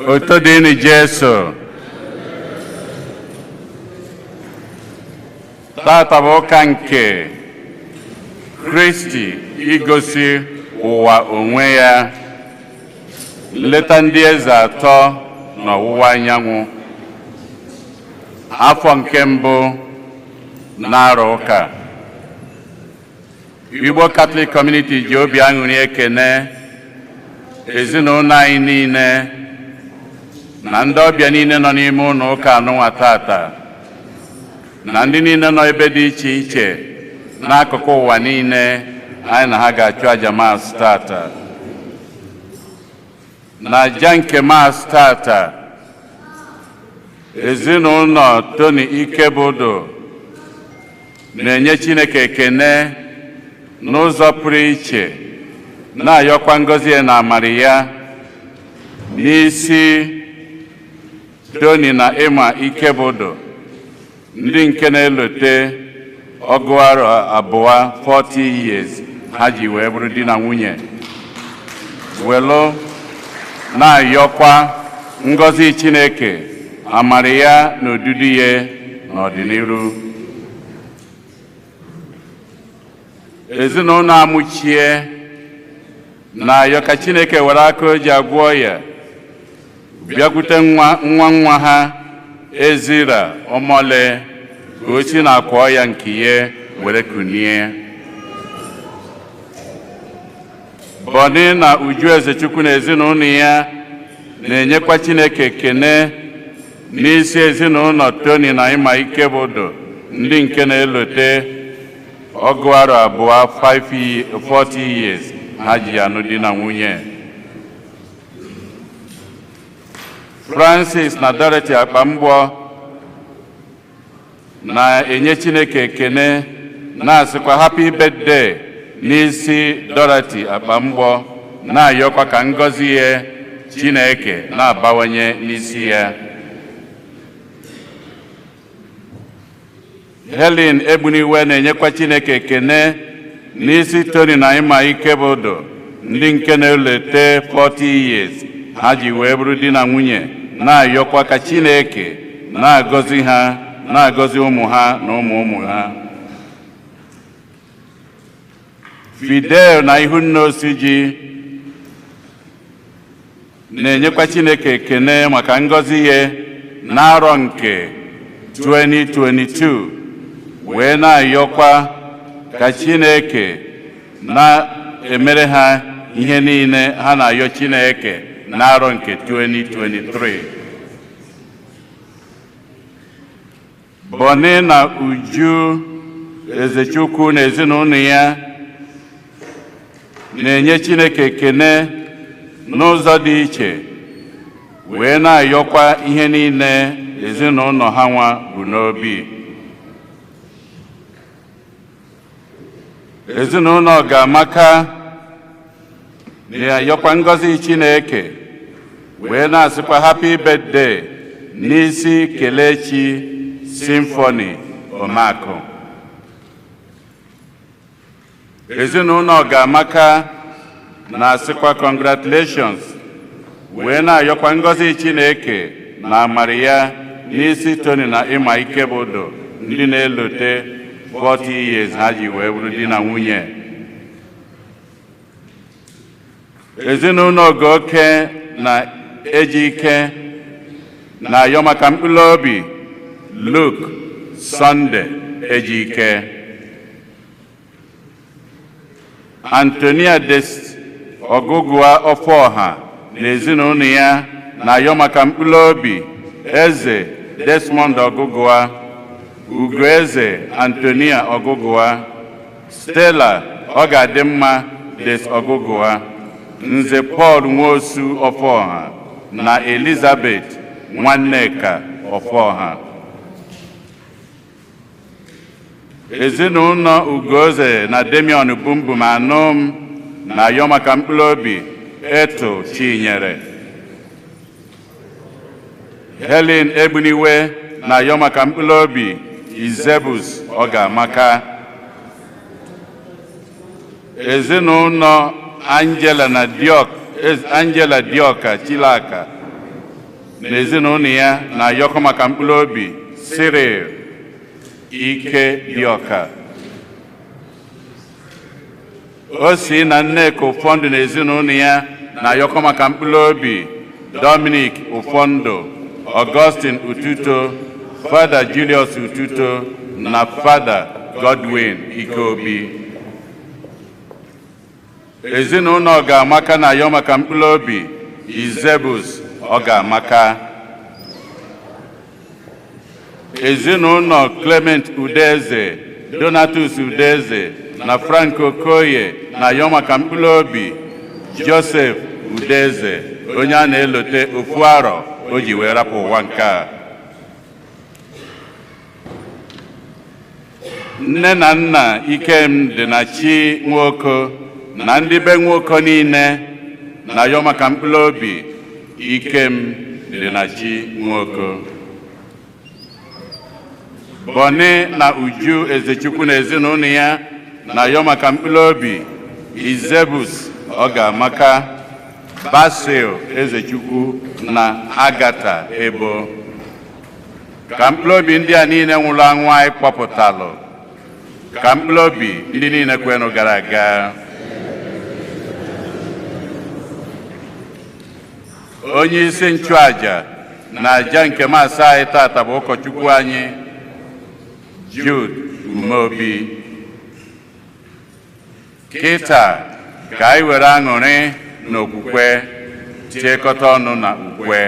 Otodini Jesu. Tata bụ ụka nke Kristi igosi ụwa onwe ya, nleta ndị eze atọ n'ọwụwa anyanwụ, afọ nke mbụ n'arọ ụka. Igbo Catholic Community ji obi aṅụrị ekene ezinụlọ anyị niile na ndị ọbịa niile nọ n'ime ụlọ ụka anụnwa tata, na ndị niile nọ ebe dị iche iche n'akụkụ ụwa niile anyị na ha ga-achụ aja maasị tata. Na aja nke maasị tata, ezinụlọ Tony Ikebodo na-enye Chineke ekene n'ụzọ pụrụ iche, na-ayọkwa ngọzi ya na amara ya n'isi Tony na Emma Ikebodo, ndị nke na-elote ọgụ arọ abụọ 40 years ha ji wee bụrụ di na nwunye, welu na-ayọkwa ngọzi Chineke, amara ya na odudu ya n'ọdịnihu. Ezinụlọ amụchie na-ayọ ka Chineke were aka o ji agwọ ya bịakwute nwa ha Ezira Omole, ka o si na-akwa ya nke ya were kunie. Bọni na Uju Ezechukwu na ezinụlọ ya na-enyekwa Chineke ekene n'isi ezinụlọ Tony na Emma Ikebodo, ndị nke na-elote ọgụ arọ abụọ 40 years ha ji anụ di na nwunye. Francis na Dorothy Akpamgbọ na-enye Chineke ekene, na-asịkwa happy birthday n'isi Dorothy Akpamgbọ, na-ayọkwa ka ngọzi ya Chineke na-abawanye n'isi ya. Helen Egbuniwe na-enyekwa Chineke ekene n'isi Tony na Emma Ikebodo, ndị nke na-elote 40 years ha ji wee bụrụ di na nwunye, na-ayọkwa ka Chineke na-agọzi ha, na-agọzi ụmụ ha na ụmụ ụmụ ha. Fidel na Ihunna Osiji na-enyekwa Chineke ekene maka ngọzi ya n'arọ nke 2022, wee na-ayọkwa ka Chineke na-emere ha ihe niile ha na-ayọ Chineke n'arọ nke 2023. Bọni na Uju Ezechukwu na ezinụlọ ya na-enye Chineke ekene n'ụzọ dị iche, wee na-ayọkwa ihe niile ezinụlọ ha nwa bụ n'obi. Ezinụlọ Ọgamaka na-ayọkwa ngọzi Chineke, wee na-asịkwa happy birthday n'isi Kelechi Symphony Omakụ. Ezinụlọ Ọgamaka na-asịkwa congratulations, wee na-ayọkwa ngọzi Chineke na amara ya n'isi Tony na Emma Ikebodo, ndị na-elote 40 years ha ji wee bụrụ di na nwunye. Ezinụlọ Ogoke na Ejike na-ayọ maka mkpụrụ obi Luke Sunday Ejike. Antonia Des Ogugua Ọfọha na ezinụlọ ya na-ayọ maka mkpụrụ obi Eze Desmond Ogugua, Ugoeze Antonia Ogugua, Stella Ọgadimma Des Ogugua, Nze Paul Nwosu Ọfọha na Elizabeth Nwanneka Ọfọha. Ezinụlọ Ugoeze na Demion Bumbum Anụm na-ayọ maka mkpụrụ obi Eto Chinyere. Helen Egbuniwe na-ayọ maka mkpụrụ obi Izebus Ọgamaka. Ezinụlọ Angela Dioka Chilaka na ezinụlọ ya na-ayọkọ maka mkpụrụ obi Cyril Ikedioka. O si na Nneka Ụfọndụ na ezinụlọ ya na-ayọkọ maka mkpụrụ obi Dominic Ụfọndụ, Augustine Ututo, Father Julius Ututo na Father Godwin Ikeobi. Ezinụlọ Ọgamaka na-ayọ maka mkpụrụ obi Izebus Ọgamaka. Ezinụlọ Clement Udeze, Donatus Udeze na Frank Okoye na-ayọ maka mkpụrụ obi Joseph Udeze, onye a na-elote ofu arọ o ji wee rapụ ụwa nke a. Nne na nna Ikemdị na Chi Nwoko na ndị be Nwoko niile na-ayọ maka mkpụrụ obi Ikemdị na Chi Nwoko. Boni na Uju Ezechukwu na ezinụlọ ya na-ayọ maka mkpụrụ obi Izebus Ọgamaka, Basil Ezechukwu na Agata Ebo. Ka mkpụrụ obi ndị a niile nwụrụ anwụ anyị kpọpụtalụ, ka mkpụrụ obi ndị niile kwenụ gara aga. Onye isi nchụaja na aja nke maasị anyị tata bụ ụkọchukwu anyị Jude Umeobi. Kịta ka anyị were aṅụrị na okwukwe tiekọta ọnụ na ukwe.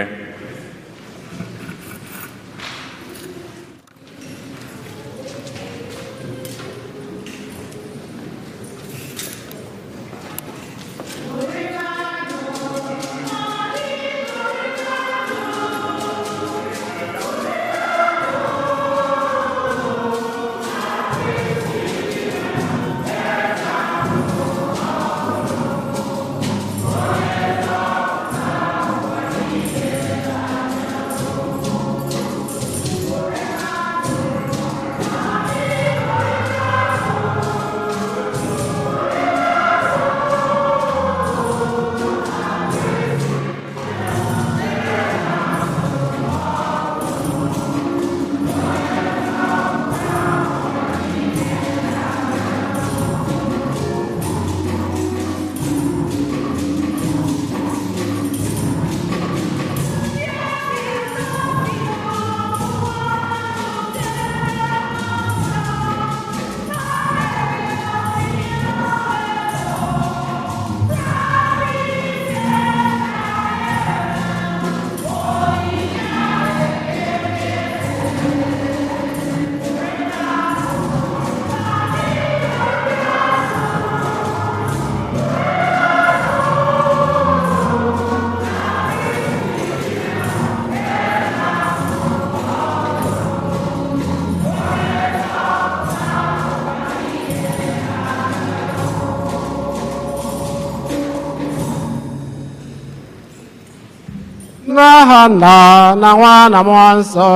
N'aha Nna na Nwa na Mmụọ Nsọ.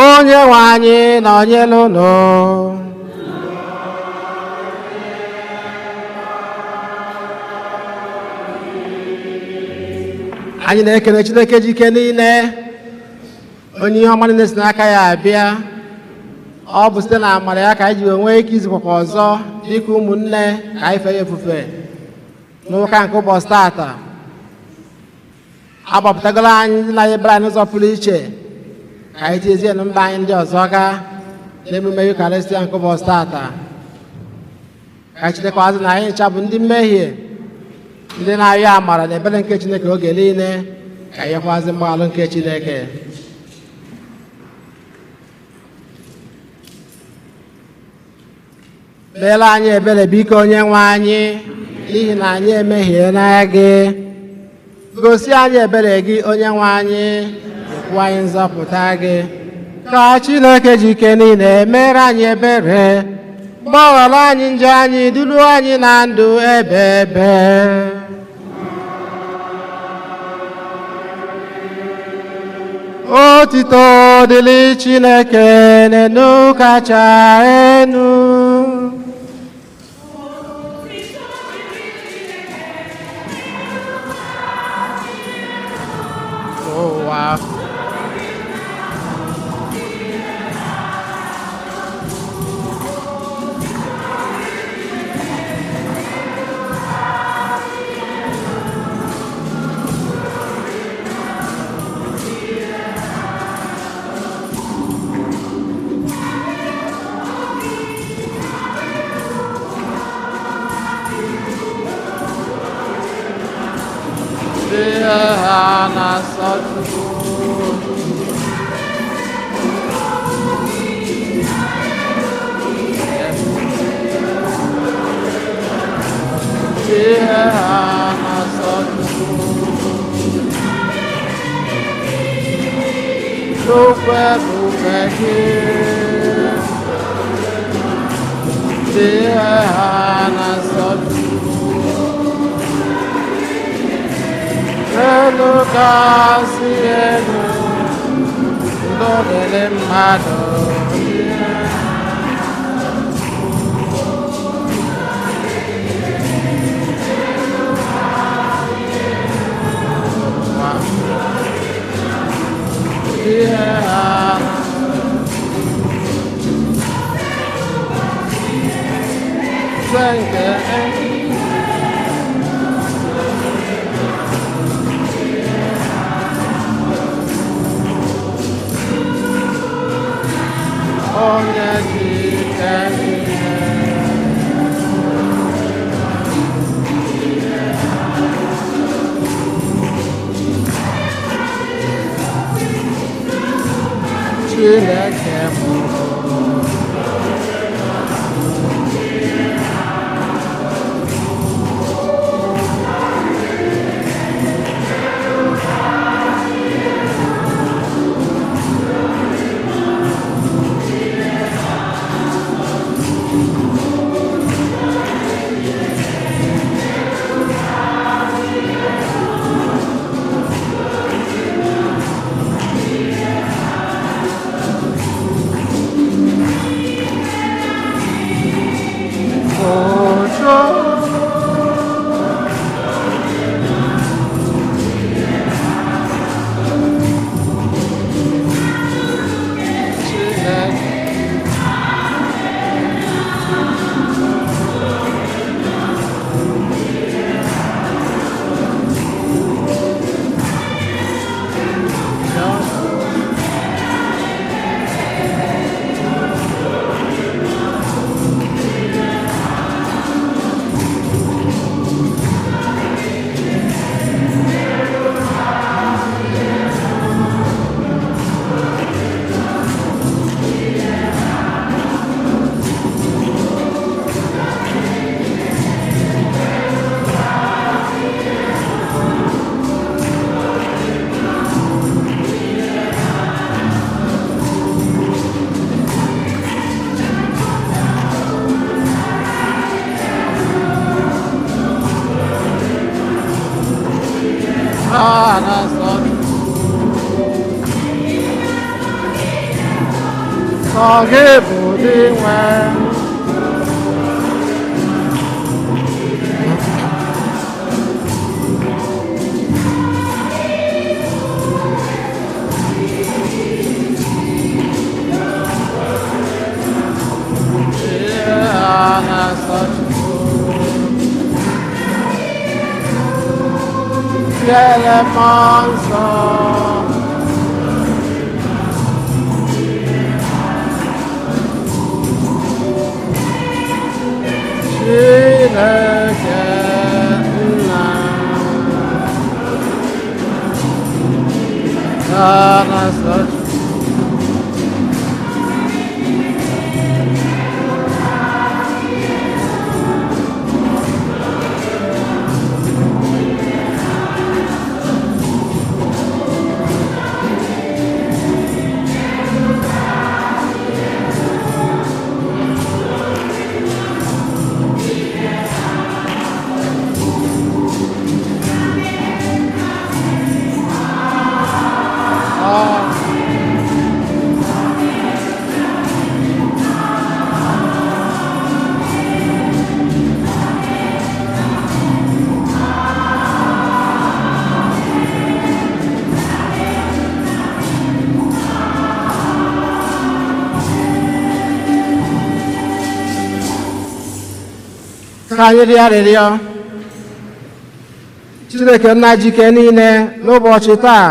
Onye nwe anyị nọnyere unu. Anyị na-ekele Chineke ji ike niile, onye ihe ọma niile si n'aka ya abịa. Ọ bụ site na amara ya ka anyị ji nwee ike izukọkwa ọzọ dịka ụmụnne ka anyị fee ya ofufe n'ụka nke ụbọchị tata. Agbapụtagoro anyị ndị na-ebere anyị ụzọ pụrụ iche ka anyị tiezie na mba anyị ndị ọzọ gaa n'emume Eucharistia nke ụbọchị tata. Ka Chineke azụ na anyị ncha bụ ndị mmehie, ndị na-arịọ amara na ebere nke Chineke oge niile, ka anyị nyekwazi mgbaghara nke Chineke. Meere anyị ebere biko Onyenwe anyị, n'ihi na anyị emehiela gị. Gosi anyị ebere gị Onyenwe anyị, nyekwa anyị nzọpụta gị. Ka Chineke ji ike niile mere anyị ebere, gbaghara anyị njọ anyị, duruo anyị na ndụ ebe ebe. Otito dịrị Chineke n'elu kacha enu. efe gị dị ha na nsọpụrụ elu kasị elu ndụ dịrị mmadụ ka anyị rịọ arịrịọ Chineke nna jike niile n'ụbọchị taa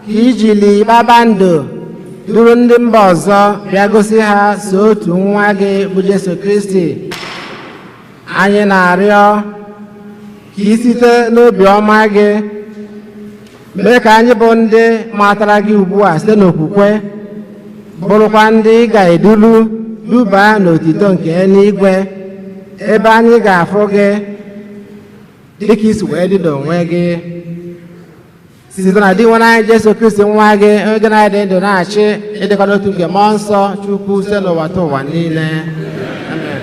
ka ijili kpakpando duru ndị mba ọzọ bịa gosi ha so otu nwa gị bụ Jesu Kristi. Anyị na-arịọ ka i site n'obi ọma gị mee ka anyị bụ ndị matara gị ugbu a site n'okwukwe bụrụkwa ndị ị ga-edulu duba n'otito nke eluigwe ebe anyị ga-afụ gị dịka isi wee dị n'onwe gị site na di nwa anyị Jesu Kristi nwa gị onye na-adị ndụ na-achị ịdịkwa n'otu nke mmụọ nsọ Chukwu site n'ụwa ta ụwa niile. Amen.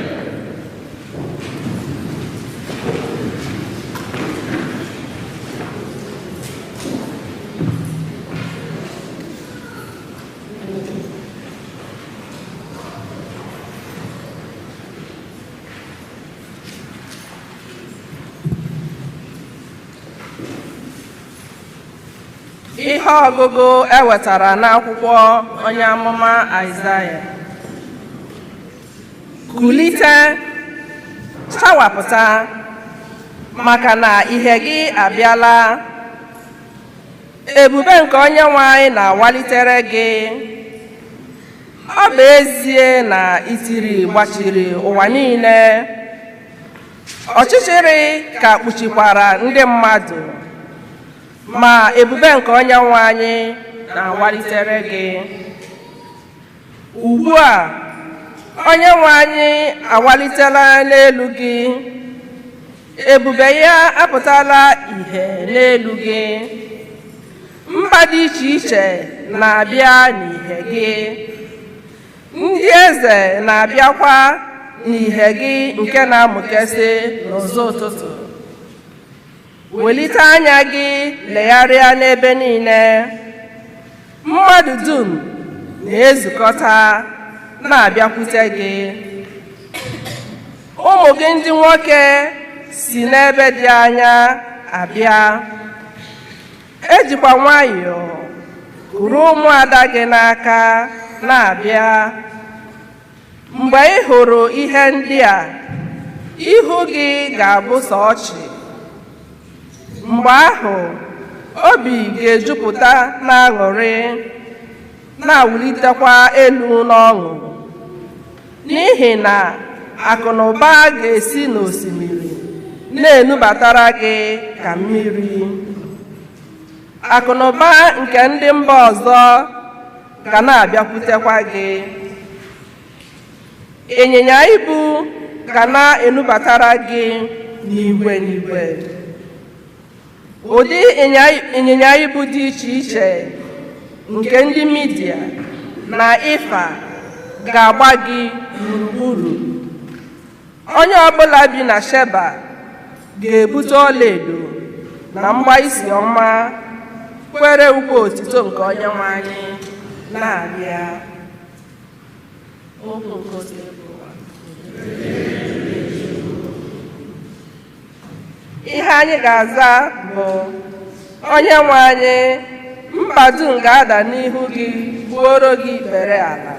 Ihe ọgụgụ ewetara n'akwụkwọ onye amụma Aịzaya. Kulite, chawapụta, maka na ihe gị abịala. Ebube nke Onyenwe anyị na-awalitere gị. Ọ bụ ezie na itiri gbachiri ụwa niile, ọchịchịrị ka kpuchikwara ndị mmadụ, ma ebube nke Onyenwe anyị na-awalitere gị. Ugbu a, Onyenwe anyị awalitela n'elu gị, ebube ya apụtala ìhè n'elu gị. Mba dị iche iche na-abịa n'ìhè gị, ndị eze na-abịakwa n'ìhè gị nke na-amụkesị n'ụzọ ụtụtụ. Welite anya gị legharịa n'ebe niile, mmadụ dum na-ezukọta na-abịakwute gị. Ụmụ gị ndị nwoke si n'ebe dị anya abịa. Ejikwa nwayọọ kuru ụmụada gị n'aka na-abịa. Mgbe ị hụrụ ihe ndị a, ihu gị ga-abụ sọ ọchị. Mgbe ahụ, obi ga-ejupụta n'aṅụrị, na-awụlitekwa elu n'ọṅụ, n'ihi na akụnụba ga-esi n'osimiri na-enubatara gị ka mmiri. Akụnụba nke ndị mba ọzọ ga na-abịakwutekwa gị. Ịnyịnya ibu ga na-enubatara gị n'igwe n'igwe. Ụdị ịnyịnya ibu dị iche iche nke ndị Midia na Ifa ga-agba gị gburugburu. Onye ọbụla bi na Sheba ga-ebute ọlaedo na mgbaisi ọma kwere ukwe otito nke Onyenwe anyị na-abịa. Ihe anyị ga-aza bụ: Onyenwe anyị, mba dum ga-ada n'ihu gị gbuoro gị ikpere ala.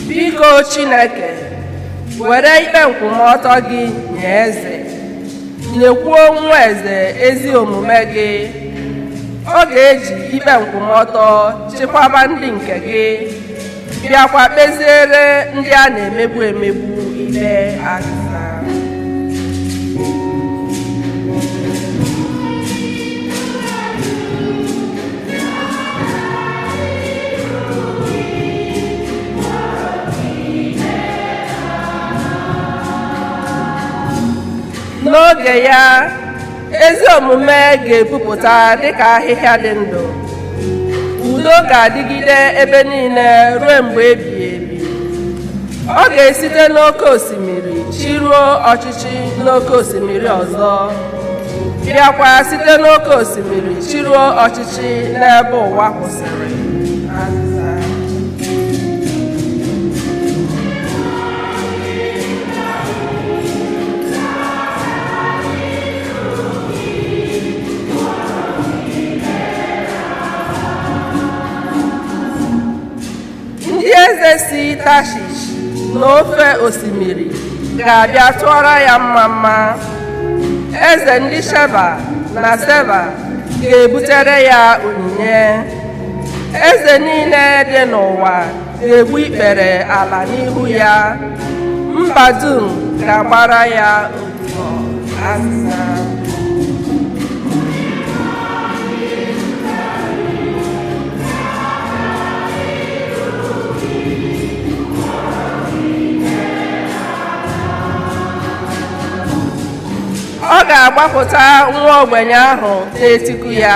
Biko Chineke, were ikpe nkwụmọtọ gị nye eze, nyekwuo nwa eze ezi omume gị. Ọ ga-eji ikpe nkwụmọtọ chekwaba ndị nke gị, bịakwa kpeziere ndị a na-emegbu emegbu ikpe azịza. N'oge ya, ezi omume ga-epupụta dịka ahịhịa dị ndụ. Udo ga-adịgide ebe niile ruo mgbe ebighị ebi. Ọ ga-esite n'oké osimiri chiruo ọchịchị n'oké osimiri ọzọ, bịakwa site n'oké osimiri chiruo ọchịchị n'ebe ụwa kwụsịrị. Ndị eze si Tashish n'ofe osimiri ga-abịa tụọrọ ya mma. Eze ndị Sheba na Seba ga-ebutere ya onyinye. Eze niile dị n'ụwa ga-egbu ikpere ala n'ihu ya. Mba dum ga-agbara ya odibo azịza. Ọ ga-agbapụta nwa ogbenye ahụ na-etiku ya.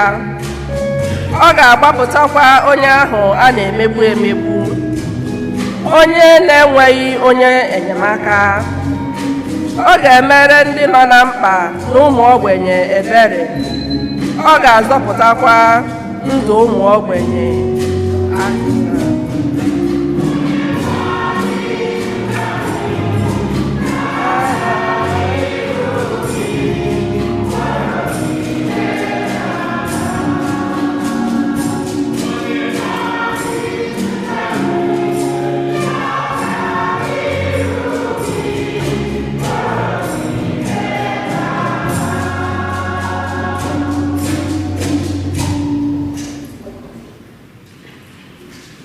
Ọ ga-agbapụtakwa onye ahụ a na-emegbu emegbu, onye na-enweghị onye enyemaka. Ọ ga-emere ndị nọ na mkpa na ụmụ ogbenye ebere. Ọ ga-azọpụtakwa ndụ ụmụ ogbenye.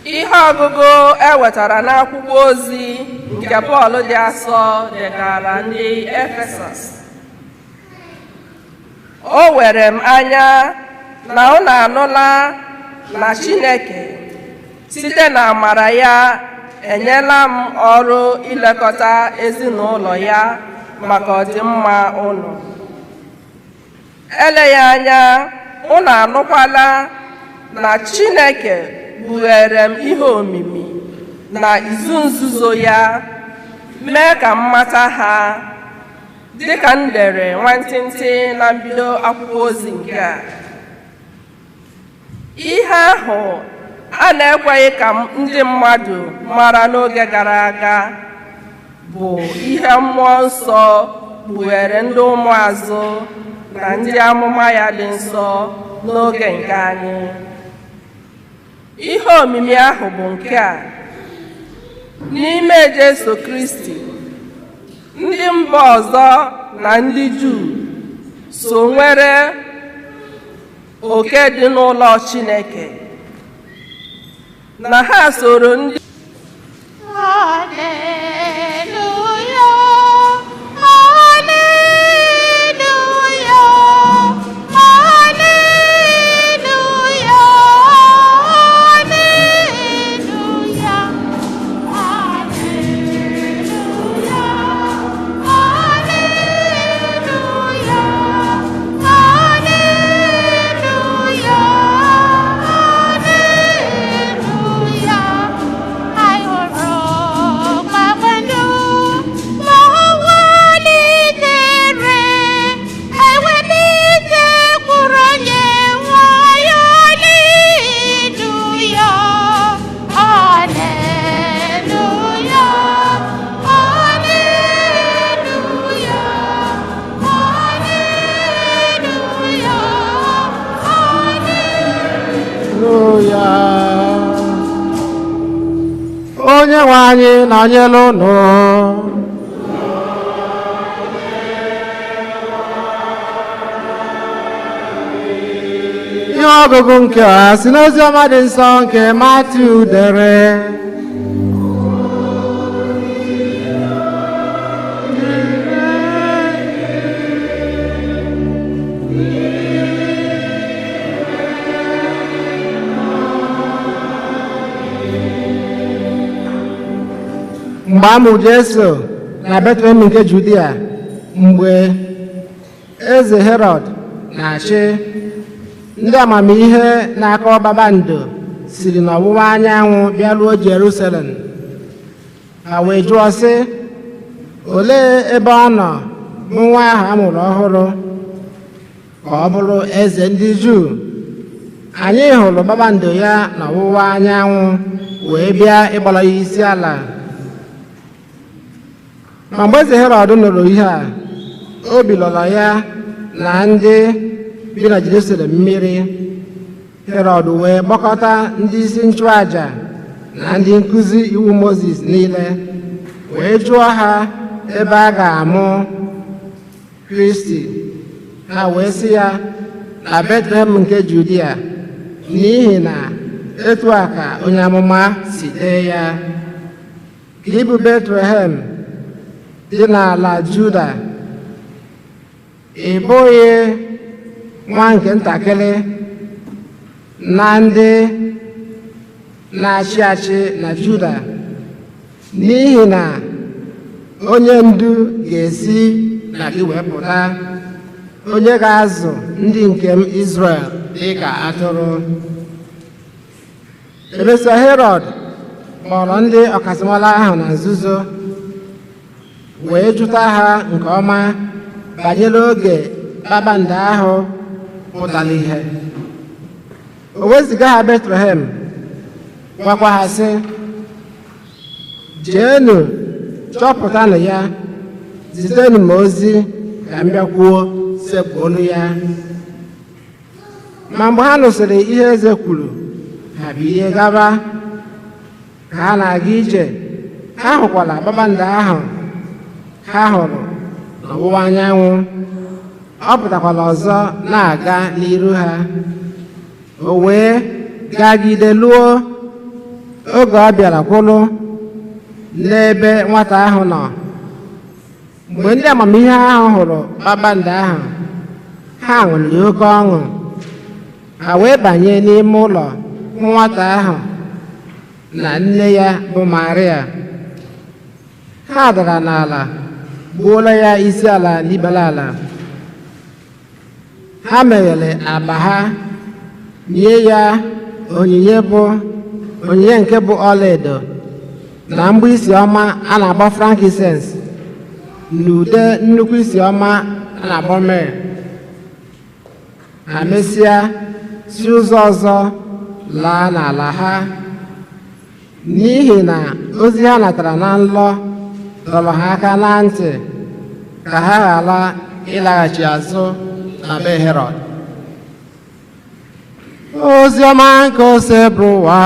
Ihe ọgụgụ ewetara n'akwụkwọ ozi nke Pọl dị asọ degara ndị Efesọs. O were m anya na unu anụla na Chineke site na amara ya enyela m ọrụ ilekọta ezinụlọ ya maka ọdịmma unu. Eleghị anya unu anụkwala na Chineke bughere m ihe omimi na izu nzuzo ya, mee ka m mata ha dịka m dere nwantịntị na mbido akwụkwọ ozi nke a. Ihe ahụ a na-ekweghị ka ndị mmadụ mara n'oge gara aga bụ ihe mmụọ nsọ kpughere ndị ụmụazụ na ndị amụma ya dị nsọ n'oge nke anyị. Ihe omimi ahụ bụ nke a: n'ime Jesu Kristi, ndị mba ọzọ na ndị Juu so nwere oke dị n'ụlọ Chineke, na ha soro ndị Onyenwe anyị nọnyere unu. Ihe ọgụgụ nke a si n'ozi ọma dị nsọ nke Matiu dere. Mgbe a mụrụ Jesu na Betlehem nke Judia, mgbe eze Herọd na-achị, ndị amamihe na-akọ kpakpando siri n'ọwụwa anyanwụ bịaruo Jerusalem. Ha wee jụọ sị, olee ebe ọ nọ bụ nwa ahụ a mụrụ ọhụrụ ka ọ bụrụ eze ndị Juu? Anyị hụrụ kpakpando ya n'ọwụwa anyanwụ wee bịa ịgbara ya isi ala. Ma mgbe eze Herọd nụrụ ihe a, obi lọrọ ya na ndị bi na Jerusalem mmiri. Herọd wee gbakọta ndị isi nchụaja na ndị nkụzi iwu Mozis niile, wee jụọ ha ebe a ga-amụ Kristi, ha wee sị ya na Betlehem nke Judia, n'ihi na etu a ka onye amụma si dee ya: gị bụ Betlehem dị n'ala Juda, ị bụghị nwa nke ntakịrị na ndị na-achị achị na Juda, n'ihi na onye ndu ga-esi na gị wee pụta, onye ga-azụ ndị nke m Izrel dị ka atụrụ. Emesịa Herọd kpọrọ ndị ọkachamara ahụ na nzuzo wee jụta ha nke ọma banyere oge kpakpando ahụ pụtara ihe. O weziga ha Betlehem, gwakwa ha sị, jeenụ chọpụtanụ ya, zitenụ m ozi ka m bịakwuo sekpu olu ya. Ma mgbe ha nụsịrị ihe eze kwuru, ha bilie gaba. Ka ha na-aga ije, ha hụkwara kpakpando ahụ ha hụrụ n'ọwụwa anyanwụ. Ọ pụtakwala ọzọ na-aga n'iru ha. O wee gagide luo oge ọ bịara kwụrụ n'ebe nwata ahụ nọ. Mgbe ndị amamihe ahụ hụrụ kpakpando ahụ, ha ṅụrịrị oke ọṅụ. Ha wee banye n'ime ụlọ hụ nwata ahụ na nne ya bụ Maria. Ha dara n'ala gbuola ya isi ala n'ibere ala. Ha meghere akpa ha, nye ya onyinye nke bụ ọlaedo na mgbọ isi ọma a na-akpọ frankincense, na ude nnukwu isi ọma a na-akpọ myrrh. Ha mesịa si ụzọ ọzọ laa n'ala ha, n'ihi na ozi ha natara na nlọ dọrọ ha aka na ntị ka ha ghara ịlaghachi azụ na be Herọd. Ozi ọma nke ose bụ ụwa.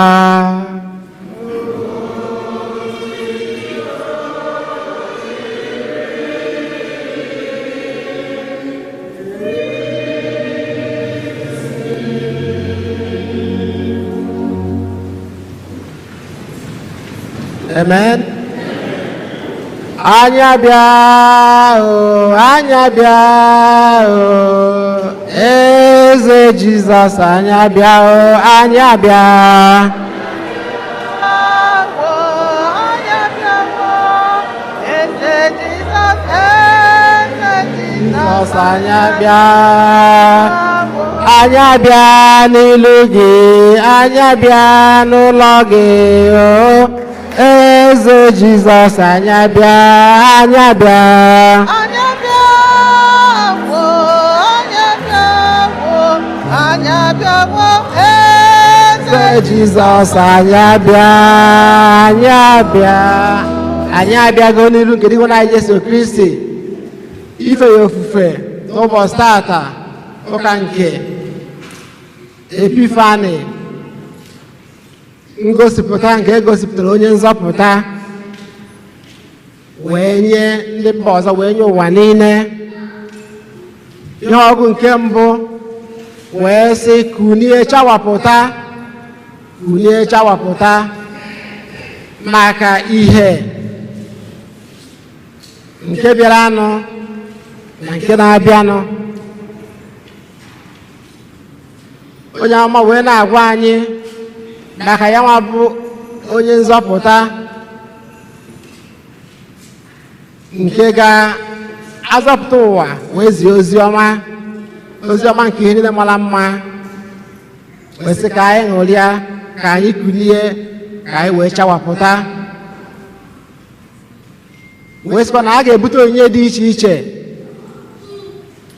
Amen. Anyị abịa o, anyị abịa o, eze Jizọs, anyị abịa o, anyị abịa. Jizọs, anyị abịa. Anyị abịa n'ilu gị, anyị abịa n'ụlọ gị o, eze Jizọs, anyị abịa, anyị abịa. Anyị abịa wo, anyị abịa wo, anyị abịa wo, eze Jizọs, anyị abịa, anyị abịa. Anyị abịago n'ilu nke Dịgbo anyị Jesu Kristi ife ya ofufe n'ụbọchị tata, ụka nke Epifani, ngosipụta nke egosipụtara onye nzọpụta wee nye ndị mba ọzọ, wee nye ụwa niile. Ihe ọgụ nke mbụ wee sị kunie chawapụta, kunie chawapụta maka ihe nke bịaranụ na nke na-abịanụ. Onye ọma wee na-agwa anyị maka ya nwa bụ onye nzọpụta nke ga-azọpụta ụwa wee zie ozi ọma nke ihe niile mara mma, wee sị ka anyị ṅụrịa, ka anyị kulie, ka anyị wee chawapụta. Wee sịkwa na a ga-ebute onyinye dị iche iche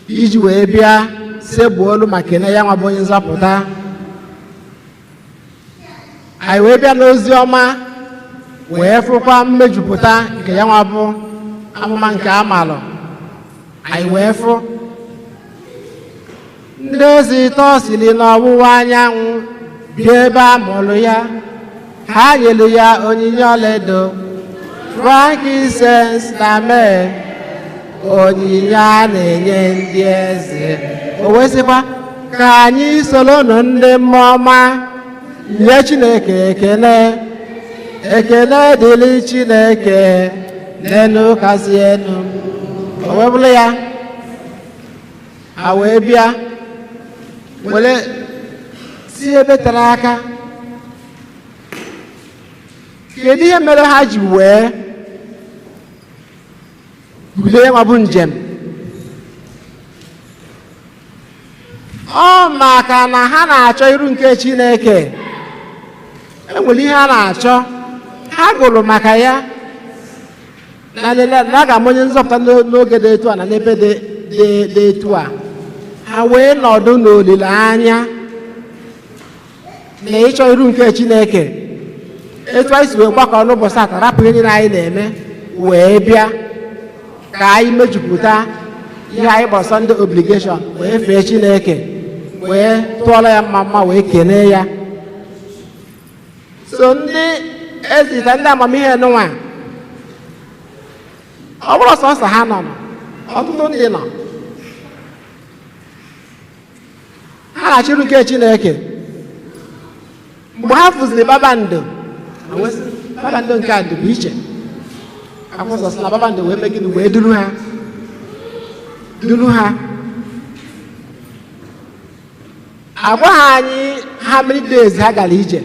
iji wee bịa segbuo olu ma kene ya nwa bụ onye nzọpụta. Anyị wee bịa n'ozi ọma wee fụkwa mmejupụta nke ya nwa bụ amụma nke amalụ. Anyị wee fụ ndị ozi ịtọ siri n'ọwụwa anyanwụ bịa ebe a mụrụ ya. Ha nyelu ya onyinye ọlaedo frankincense na mee onyinye a na-enye ndị eze. O wesịkwa ka anyị soro nụ ndị mmụọ ọma nye Chineke ekele. Ekele dịrị Chineke n'elu kasị elu. O wee bụrụ ya, ha wee bịa were si ebe tere aka. Kedu ihe mere ha ji wee bulie nwa bụ njem? Ọ maka na ha na-achọ iru nke Chineke. Enwere ihe ha na-achọ, ha gụrụ maka ya na a ga-ama onye nzọpụta n'oge dị etu a na n'ebe dị etu a. Ha wee nọdụ n'olileanya na ịchọ iru nke Chineke. Etu anyị si wee gbakọ n'ụbọchị atọ, rapụ ihe niile anyị na-eme wee bịa ka anyị mejupụta ihe anyị gbara Sunday obligation, wee fee Chineke, wee tụọrọ ya mma wee kelee ya. So ndị ezita ndị amamihe nụnwa, ọ bụrụ sọsọ ha nọ, ọtụtụ ndị nọ, ha na-achịrụ nke Chineke. Mgbe ha fụziri kpakpando nke a dị bụ iche, akwụsọ sị na kpakpando wee megide wee duru ha. Agwa ha anyị how many days ha gara ije.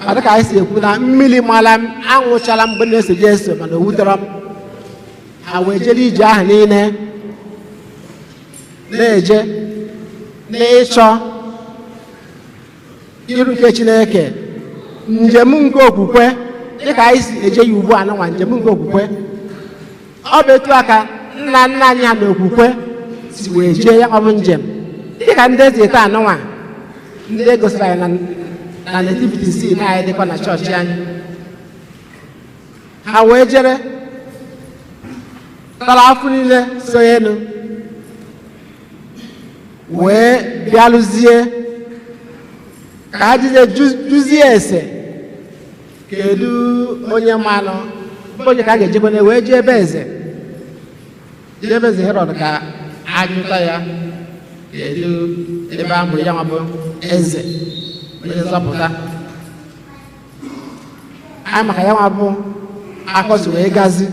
Ọ dịka anyị si ekwu na mmiri mara m anwụchala mgbe na-eso Jesu, mana o wutere m. Ha wee jere ije ahụ niile na-eje n'ịchọ iru nke Chineke. Njem nke okwukwe dịka anyị si eje ya ugbu a nwa njem nke okwukwe. Ọ bụ etu aka nna nna anyị ha n'okwukwe si wee jee ya bụ njem, dịka ndị eze taa nwa ndị egosiri anyị na nativity scene anyị dịkwa na chọọchị anyị. Ha wee jere tara afọ niile so elu wee bịalụzie ka ha jụzie ese kedu onye manụ onye ka a ga-ejekwana wee jee ebe eze Herọd ka ajụta ya kedu ebe a mụrụ ya nwa bụ eze onye nzọpụta. Anyị maka ya nwa bụ akọzi wee gazi.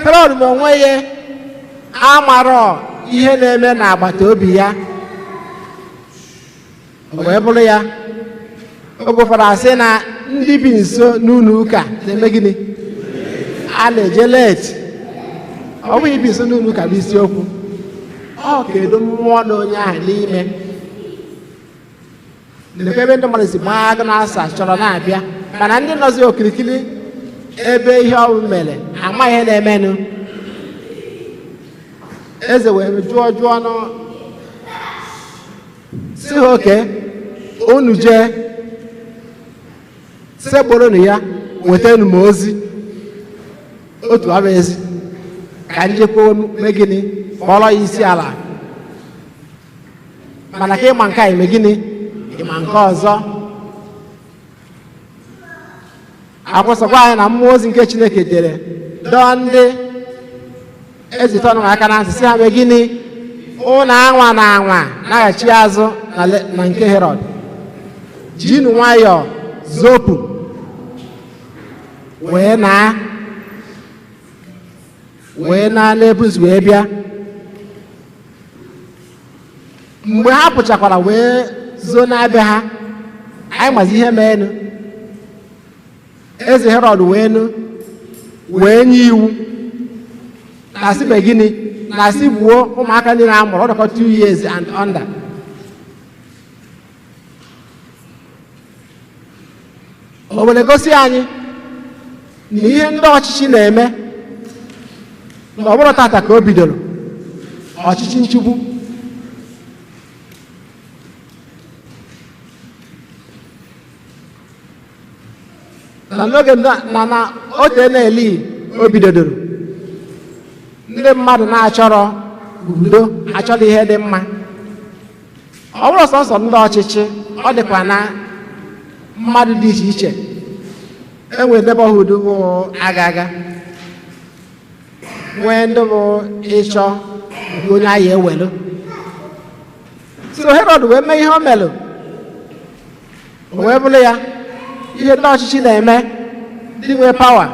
Herọd n'onwe ya amarọ ihe na-eme n'agbata obi ya. O wee bụrụ ya, oge ụfọdụ asị na ndị bi nso n'ụlọ ụka na-eme gịnị? A na-eje leti. Ọ bụghị ibi nso n'ụlọ ụka bụ isiokwu. Ọ kedu mmụọ na onye ahụ n'ime. Lekwa ebe ndị mmadụ si gbaa agụ na-asa chọrọ na-abịa, mana ndị nọzi okirikiri ebe ihe ọwụ mere amaghị ihe na-emenụ. Eze wee jụọ ọnụ si ha, oke unu jee sekpụrụnụ ya, wetanụ m ozi otu abụ ezi ka njekwa mee gịnị? Kpọrọ ya isi ala. Mana ka ịma nke a ime gịnị? Ịma nke ọzọ. Akwụsịkwa anyị na mmụọ ozi nke Chineke dere dọọ ndị ezite ọnụ aka na ntị si ha mee gịnị? Ụnụ anwa na-aghachi azụ na nke Herọd. Jinu nwayọọ zopụ wee na n'ebus wee bịa. Mgbe ha pụchakwara wee zoo na-abịa ha, anyị mazi ihe meenụ. Eze Herọd wee nye iwu na asị mee gịnị? Na asị gbuo ụmụaka niile a mụrụ ọdụkọ 2 years and under. O were gosi anyị na ihe ndị ọchịchị na-eme na ọ bụrụ tata ka o bidoro ọchịchị nchigbu. Na n'oge na ote na-eli o bidodoro, ndị mmadụ na-achọrọ udo, achọrọ ihe dị mma. Ọ bụrụ sọsọ ndị ọchịchị, ọ dịkwa na mmadụ dị iche iche enwe neighborhood bụ agaga nwee ndị bụ ịchọ nke onye anyị ewelu so Herod wee mee ihe o melụ o wee bụrụ ya ihe ndị ọchịchị na-eme ndị nwee pawa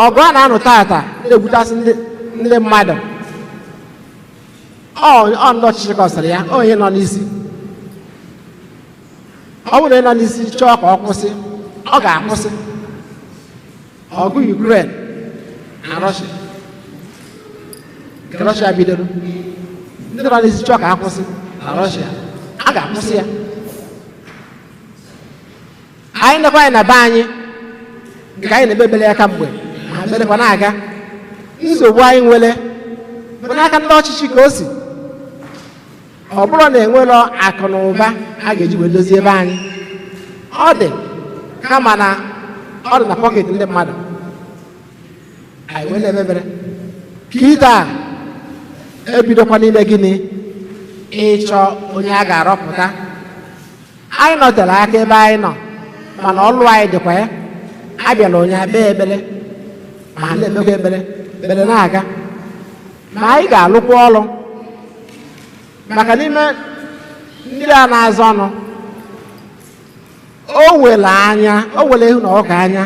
ọgụ a na-anụ tata na-egbutasị ndị mmadụ ọ ndị ọchịchị kọsịrị ya onye nọ n'isi ọ bụrụ na ị nọ n'isi chọọ ka ọ kwụsị ọ ga-akwụsị ọgụ Ukraine na Russia nke Russia bidoro ndị nọ n'isi chọọ ka a kwụsị na Russia a ga-akwụsị ya anyị nekwa anyị na be anyị nke anyị na-emebele ya kamgbe ma belekwa na-aga nsogbu anyị nwere bụ n'aka ndị ọchịchị ka o si ọ bụrụ na enwelọ akụ na ụba a ga-eji wee dozie ebe anyị ọ dị kama na ọ dị na pọket ndị mmadụ anyị wee na-emebere kịta ebidokwa n'ime gịnị ịchọ onye a ga-arọpụta anyị nọtere aka ebe anyị nọ mana ọlụ anyị dịkwa ya abịala onye abịa ebele ma ha na-emekwa ebele na-aga ma anyị ga-alụkwa ọlụ maka n'ime ndị a na-azọ ọnụ o were ihu na ọka anya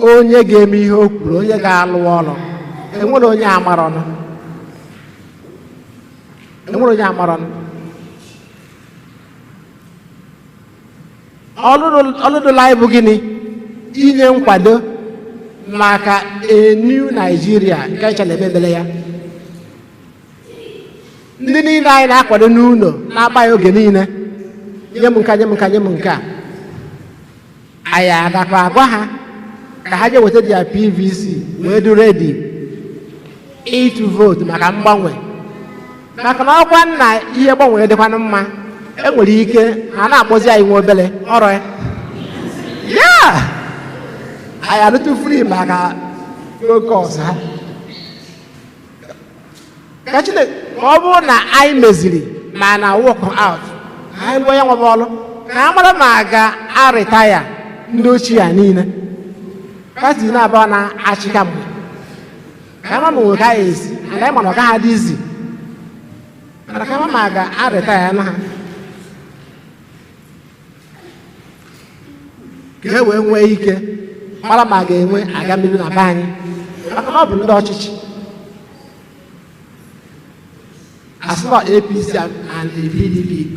onye ga-eme ihe o kwuru onye ga-alụ ọlụ enwere onye amara ọnụ ọlụdụla anyị bụ gịnị inye nkwado maka a new Nigeria nke anyị chọrọ emebele ya ndị niile anyị na-akwado n'ụlọ na-agba ya oge niile nye m nka a anyị agakwa agwa ha ka ha jee weta dia PVC wee dị redi ịtụ vootu maka mgbanwe maka na ọkwa nna ihe gbanwere dịkwana mma enwere ike ha na-akpọzi anyị nwe obere ọrụ ya anyị adịtụ fri maka focus ha ka Chineke ka ọ bụrụ na anyị meziri ma na work out anyị bụ onye nwebe ọrụ ka a mara ma a ga-arịtaya ndị ochie ya niile pati na-abụọ na-achị kamgbe ka ama ma nwe ka anyị esi mana anyị mana ọ gaghị adị izi mana ka ama ma a ga-arịtaya na ha ka e wee nwee ike mara ma a ga-enwe aga mmiri na be anyị maka na ọ bụ ndị ọchịchị as not APC and the PDP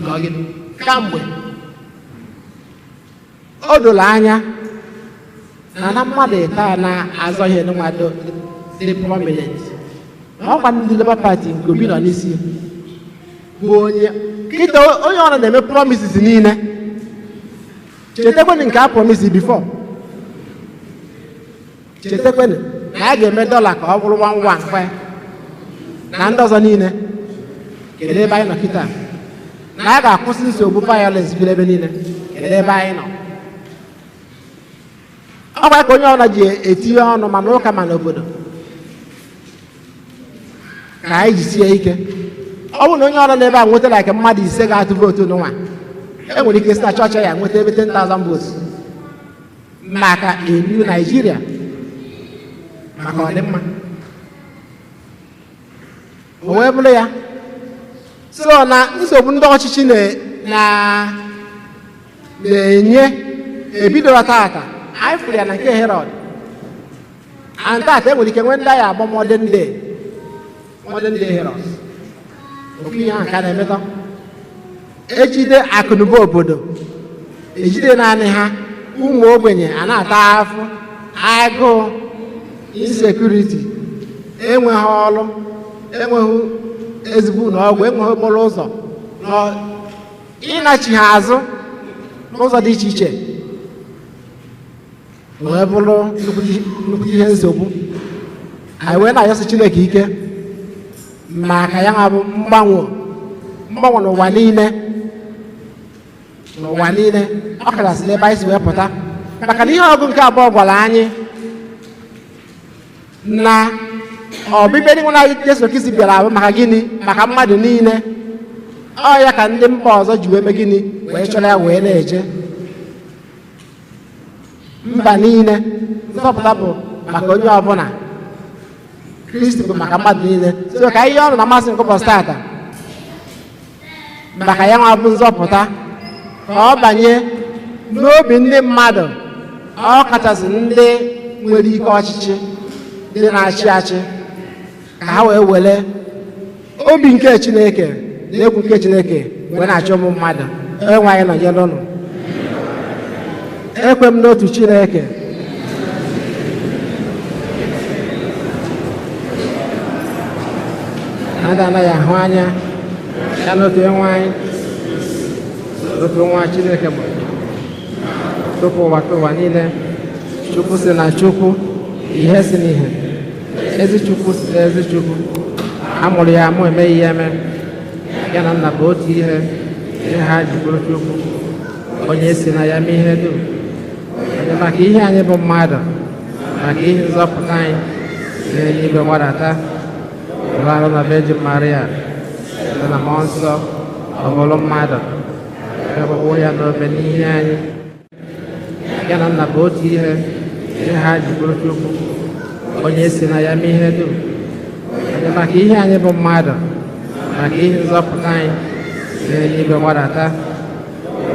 kamgbe o doro anya na mmadụ taa na-azọ ihe n'nwado dị prominent ọkwa ndị Labour Party nke Obi nọ n'isi bụ onye kịta onye ọrụ na-eme promises niile chetakwenụ nke a promise before chetakwenụ na a ga-eme dọla ka ọ bụrụ 1-1 na ndị ọzọ niile kedu ebe anyị nọ kịta na a ga-akwụsị nsogbu violence biri ebe niile kedu ebe anyị nọ ọkwa ka onye ọbụla ji etinye ọnụ mana ụka ma n'obodo ka anyị jisie ike ọ bụrụ na onye ọrụ n'ebe a nwetara ka mmadụ ise ga-atụ vootu n'ụwa enwere ike si na chọọchị ya nweta ebe 10,000 votes maka a new Nigeria maka ọdịmma o wee bụrụ ya so na nsogbu ndị ọchịchị na-enye ebidoro tata anyị fụrụ ya na nke Herod and tata enwere ike nwee ndị anyị agba modern day Herod oke ihe ahụ ka na-emetọ ejide akụnụba obodo ejide naanị ha ụmụ ogbenye a na-ata afụ agụụ insekuriti enweghị ọrụ enweghị ezigbo ụlọ ọgwụ enweghị okporo ụzọ ịnachi ha azụ n'ụzọ dị iche iche wee bụrụ nnukwu ihe nsogbu anyị wee na-ayọsị Chineke ike maka ya bụ mgbanwe n'ụwa niile ọ kachasị n'ebe anyị si wee pụta maka na ihe ọgụ nke abụọ gwara anyị na ọbịbịa ndị nwere Jesu Kristi bịara abụ maka gịnị maka mmadụ niile ọ ya ka ndị mba ọzọ ji wee mee gịnị wee chọrọ ya wee na-eje mba niile. Nzọpụta bụ maka onye ọbụla. Kristi bụ maka mmadụ niile. So ka ihe ọnụ na-amasị nke ụbọchị tata maka ya nwa bụ nzọpụta ka ọ banye n'obi ndị mmadụ, ọ kachasị ndị nwere ike ọchịchị, ndị na-achị achị, ka ha wee were obi nke Chineke na egwu nke Chineke wee na-achị ụmụ mmadụ. Enwe anyị nọnyere ụnụ. Ekwe m n'otu Chineke, ndị anaghị ahụ anya ya n'otu enwe anyị, otu nwa Chineke bụ tupu ụwa niile. Chukwu si na Chukwu, ihe si n'ihe. Ezi Chukwu si na ezi Chukwu. A mụrụ ya amụ, emeghị ya eme. Ya na nna bụ otu ihe. Ihe ha ji bụrụ Chukwu, onye si na ya mee ihe dum. Maka ihe anyị bụ mmadụ, maka ihe nzọpụta anyị n'eluigwe gbadata, rụọ arụ na Virgin Maria site na mmụọ nsọ, ọ bụrụ mmadụ, egbugbo ya n'obe n'ihe anyị. Ya na nna bụ otu ihe. Ihe ha ji bụrụ Chukwu, onye si na ya mee ihe dum. Maka ihe anyị bụ mmadụ, maka ihe nzọpụta anyị n'eluigwe gbadata,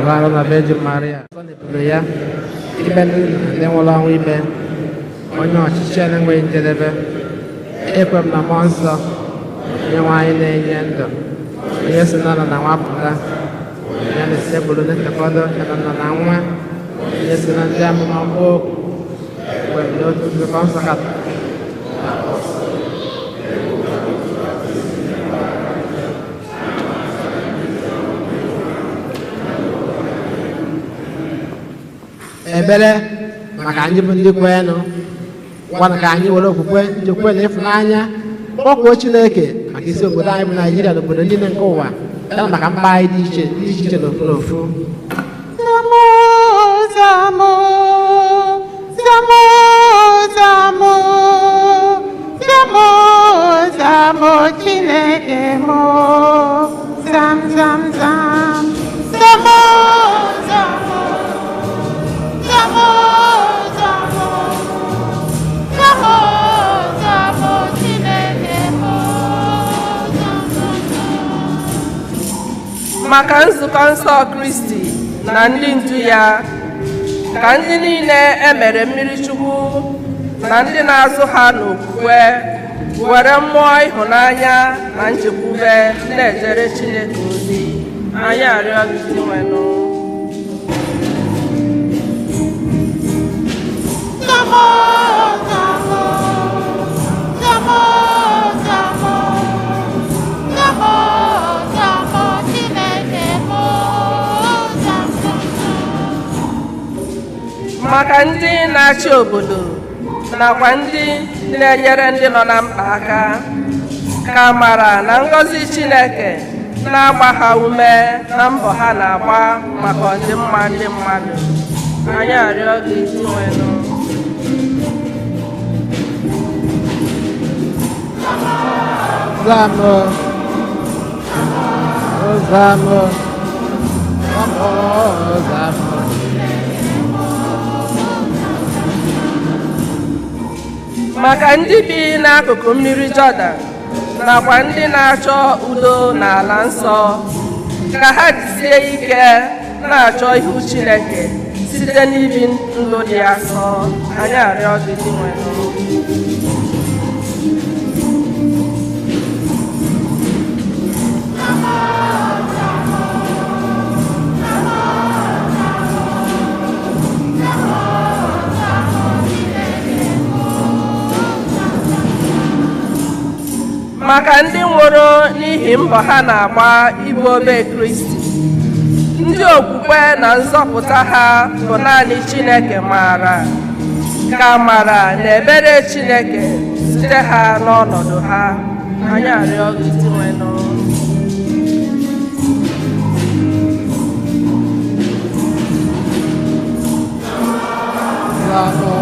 rụọ arụ na Virgin Maria ebube ya ibe ndị nwụrụ ọnwụ ikpe, onye ọchịchị na-enweghị njedebe. Ekwe m na mmụọ nsọ, onye nwe anyị na-enye ndụ, onye si na nna na nwapụta, onye na-esepụrụ n'ekekọdo ya na nna na nwa, onye si na ndị amụma mkpọ okwu. Ekwe m n'otu nzukọ nsọ Katọlik. Ebere maka anyị bụ ndị kwenụ, gwana ka anyị were okwukwe, njikwa na ịfụnanya kpọkuo Chineke maka isi obodo anyị bụ Naijiria na obodo niile nke ụwa, ya maka mba anyị dị iche iche n'ofu n'ofu. Zamo, zamo, zamo, zamo, zamo, zamo, Chineke mo, zam, zam, zam, zamo, zamo, zamo, zamo, zamo, zamo, Chineke mo, zam, zam, zam. Maka nzukọ nsọ Kristi na ndị ndu ya, ka ndị niile emere mmiri Chukwu na ndị na-azụ ha n'okwukwe were mmụọ ịhụnanya na nchekwube na-ejere Chineke ozi. Anyị arịọ gị nwenụ. Zamo, zamo, zamo, zamo, zamo, zamo, Chineke mo, zam, zam, zam. Maka ndị na-achị obodo nakwa ndị na-enyere ndị nọ na mkpa aka, ka amara na ngọzi Chineke na-agba ha ume na mbọ ha na-agba maka ọdịmma ndị mmadụ. Anyị arịọ gị nwenụ. Zamo, zamo, zamo, zamo. Maka ndị bi n'akụkụ mmiri Jọdan nakwa ndị na-achọ udo n'ala nsọ, ka ha jisie ike na-achọ ihu Chineke site n'ibi ndụ dị asọ. Anyị arịọ gị nwenụ. Maka ndị nwụrụ n'ihi mbọ ha na-agba ibu obe Kristi, ndị okwukwe na nzọpụta ha bụ naanị Chineke maara, ka amara na ebere Chineke zute ha n'ọnọdụ ha. Anyị arịọ gị nwenụ. Zamo,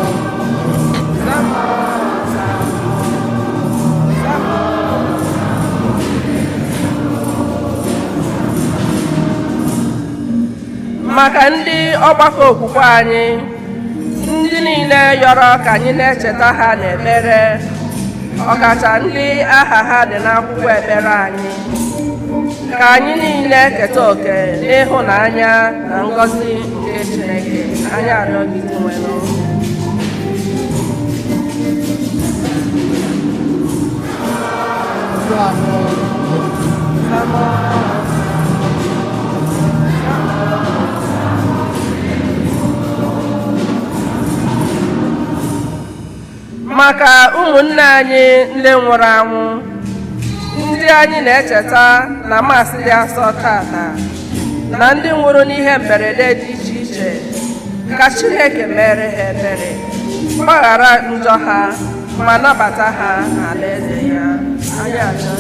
maka ndị ọgbakọ okwukwe anyị, ndị ndị niile yọrọ ka anyị na-echeta ha n'ekpere ọkacha ndị aha ha dị n'akwụkwọ ekpere anyị ka anyị niile keta oke n'ịhụnanya na ngọzi nke Chineke anyị arịọ gị nwere maka ụmụnne anyị ndị nwụrụ anwụ ndị anyị na-echeta na Maasị dị Asọ tata na ndị nwụrụ n'ihe mberede dị iche iche ka Chineke mere ha ebere gbaghara njọ ha ma nabata ha n'alaeze ya anyị achọ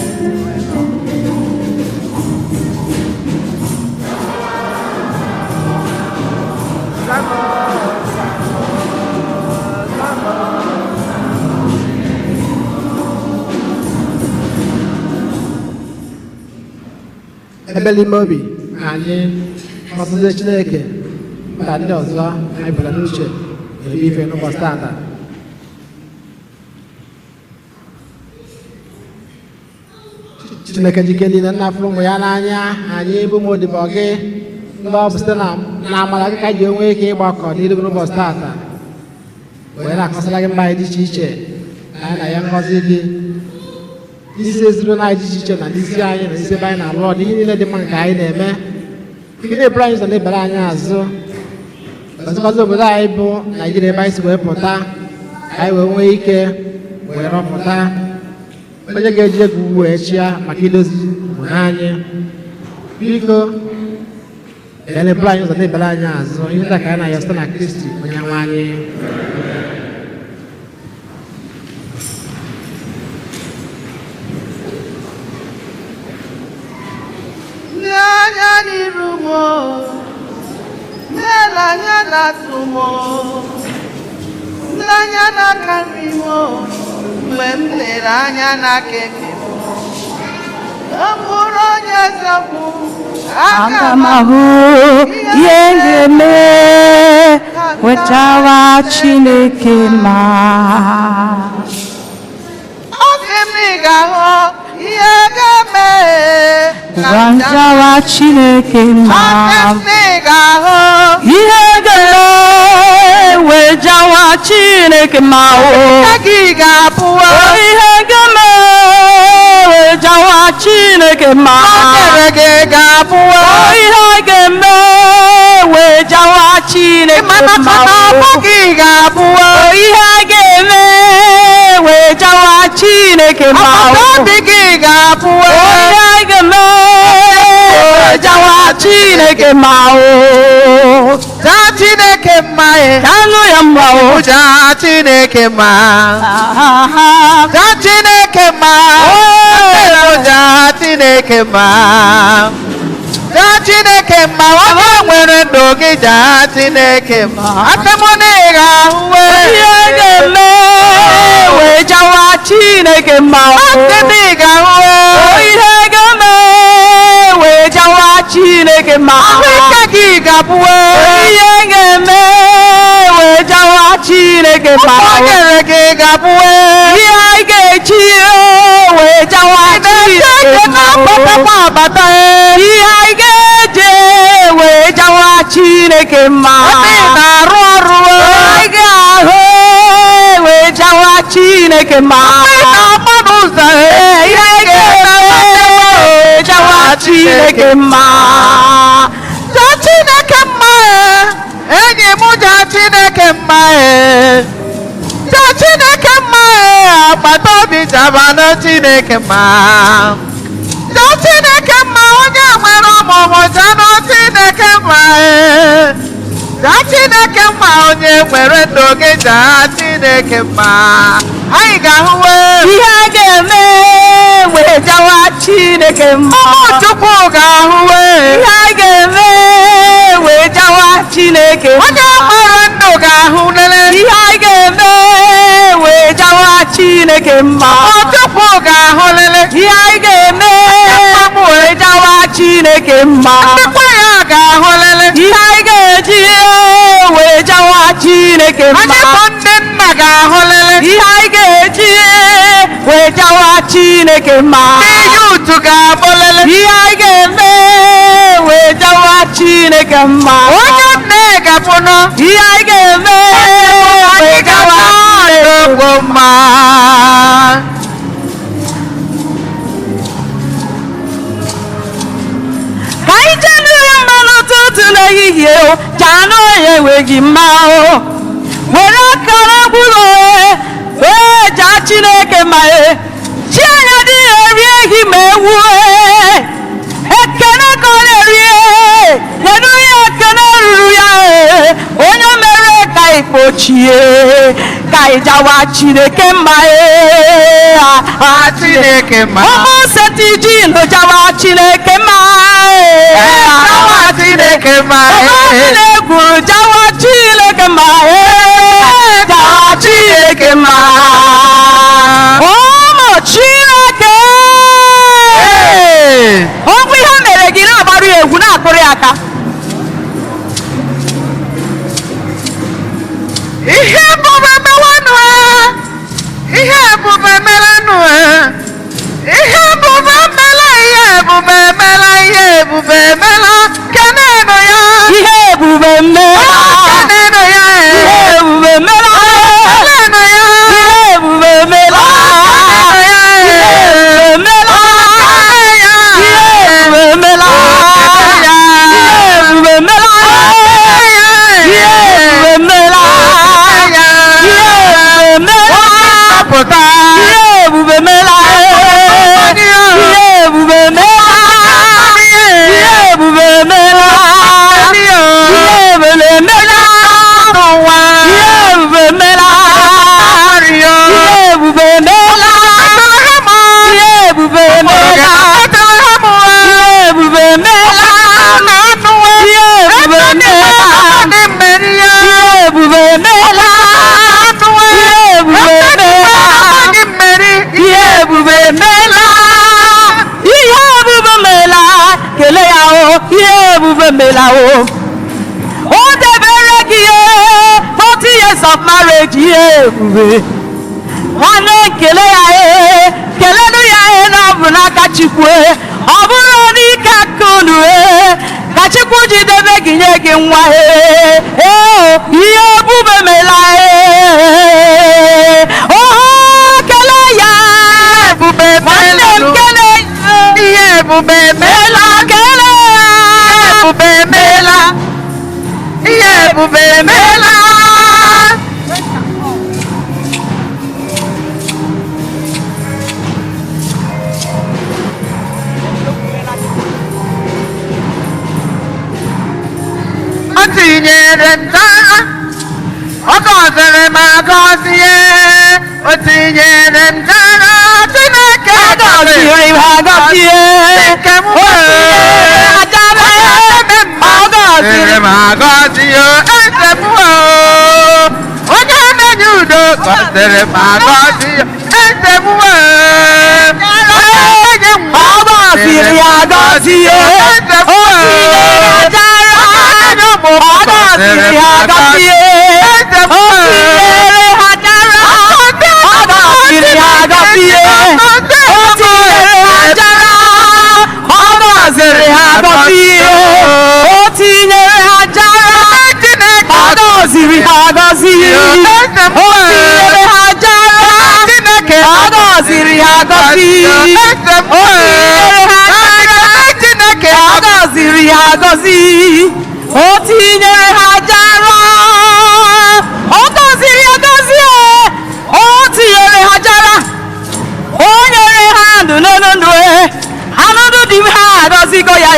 ebele ime obi anyị ọtụtụ Chineke mba ndị ọzọ anyị bụla n'uche ebe ife n'ụbọchị tata Chineke jike niile nna fụrụ ụmụ ya n'anya anyị bụ ụmụ odibo gị ndị ọ bụ site na amara gị ka ji onwe ike ịgbakọ n'iru n'ụbọchị tata wee na-akọsara gị mba anyị dị iche iche anyị na ya ngọzi gị isi ezinụlọ anyị dị iche iche na n'isi anyị na isi ebe anyị na-alụ ọdụ ihe niile dị mma nke anyị na-eme ihe na-eburu anyị ụzọ na-ebere anyị azụ ọzọkọzọ obodo anyị bụ Naijiria ebe anyị si wee pụta ka anyị wee nwee ike wee rọpụta onye ga-eji ego wee chịa maka idozi obodo anyị biko na-eburu anyị ụzọ na-ebere anyị azụ ihe ndị ka anyị na-ayọ site na Kristi onye nwe anyị anya n'iru m n'ele anya na-atụ m n'anya n'aka nri m mgbe m lere anya n'aka ekpe m ọ bụrụ onye eziokwu aga m ahụ ihe ga-eme wetawa Chineke ma ọ sị m na ị ga-ahụ ihe ga-eme wetawa Chineke ma ihe ga-eme wetawa Chineke ma gị ga-abụọ ihe ga-eme wetawa Chineke ma gị ga-abụọ ihe ga-eme wetawa Chineke ma gị ga-abụọ ihe ga-eme wetawa Chineke ma obi gị ga-abụọ ihe ga-eme wetawa Chineke ma jaa Chineke mma anụ ya mma jaa Chineke mma jaa Chineke mma jaa Chineke mma jaa Chineke mma onye nwere ndụ gị jaa Chineke mma atemụna ị ga-ahụwe ihe ga-eme wetawa Chineke mma atem ị ga-ahụwe ihe ga-eme wetawa Chineke mma ahụike gị ga-abụwe ihe ga-eme wetawa Chineke mma nyere gị ga-abụwe ihe anyị ga-eji wetawa Chineke mma abata ihe anyị ga-eje wetawa Chineke mma na-arụ ọrụ anyị ga-ahụ wetawa Chineke mma na-agbanụ ụzọ ihe anyị ga-eme wetawa Chineke mma jaa Chineke mma enyi m jaa Chineke mma jaa Chineke mma agbata obi jabanụ Chineke mma jaa Chineke mma onye nwere ọmụmụ janụ Chineke mma jaa Chineke mma onye nwere ndụ gị jaa Chineke mma anyị ga-ahụwe ihe a ga-eme wetawa Chineke mma Chukwu ga-ahụwe ihe a ga-eme wetawa Chineke mma onye nwere ndụ ga-ahụ lele ihe a ga-eme wetawa Chineke mma Chukwu ga-ahụ lele ihe a ga-eme wetawa Chineke mma ndịkwa ya ga-ahụ lele ihe a ga-eji wetawa Chineke mma. Anyị bụ ndị nna ga-ahụlele. Ihe anyị ga-eji wee jawa Chineke mma. Ndị yutu ga-abụlele. Ihe anyị ga-eme wee jawa Chineke mma. Onye nne ga-abụnụ. Ihe anyị ga-eme wee jawa Chineke mma. Ka anyị jee n'ihe mma n'ụtụtụ n'ehihie o, jaa n'onye enweghị mma o. Were akara mkpụrụ wee jaa Chineke mma e. Chi anya adịghị eri ehi ma ewu ekene ka ọ na-eri kedu ihe ekene ruru ya onye mere ka ikpochie ka ịjawa Chineke mma Chineke mma. ụmụ seti ji jawa Chineke mma Jawa Chineke mma. na-egwu jawa Chineke mma jawa Chineke mma ụmụ Chineke ọgwụ ihe mere gị na-agbaru ya egwu na-akụrụ ya aka Ihe ebube mewanụ ihe ebube melanụ ihe ebube mela ihe ebube mela ihe ebube mela kenenụ ya ihe ebube mmela kenenụ ya ihe ebube mmela kenenụ ya ihe ebube mmela kenenụ ya ihe ebube mmela ihe ebube mmela ihe ebube mmela ihe ebube mmela pụta ihe ebube mela ihe ebube mela ihe ebube mela ihe ebube mela n'ụwa ihe ebube mela ihe ebube mela ihe ebube mela ihe ebube mela ihe ebube mela ihe ebube mela ihe ebube mela ihe ebube mela kele ya o ihe ebube mela o o debere gị 40 years of marriage ihe ebube nwanne kele ya kelenu ya na ọ bụ n'aka Chukwu ọ bụrụ n'ike aka unu ka Chukwu jidebe gị nye gị nwa ihe ebube mela kele ya nwanne m kele ihe ebube mela kele ebube mela ihe ebube mela o tinyere nta ọ gọziri m agọzie o tinyere nta Chineke agọziri m agọzie nke m o tinyere ajara agọziri m agọzie eze m onye na-enye udo gọziri m agọzie eze m agọziri ya agọzie o tinyere ajara agọziri ya agọzie o tinyere ajara agọziri ya agọzie o tinyere ajara agọziri ya agọzie o tinyere ajara agọziri ya agọzie o tinyere ajara agọziri ya agọzie o tinyere agọziri ya agọzi o tinyere ha jara ọ gọziri agọzi o tinyere ha jara o nyere ha ndụ n'ndụ anụdụ dị ha agọzigo ya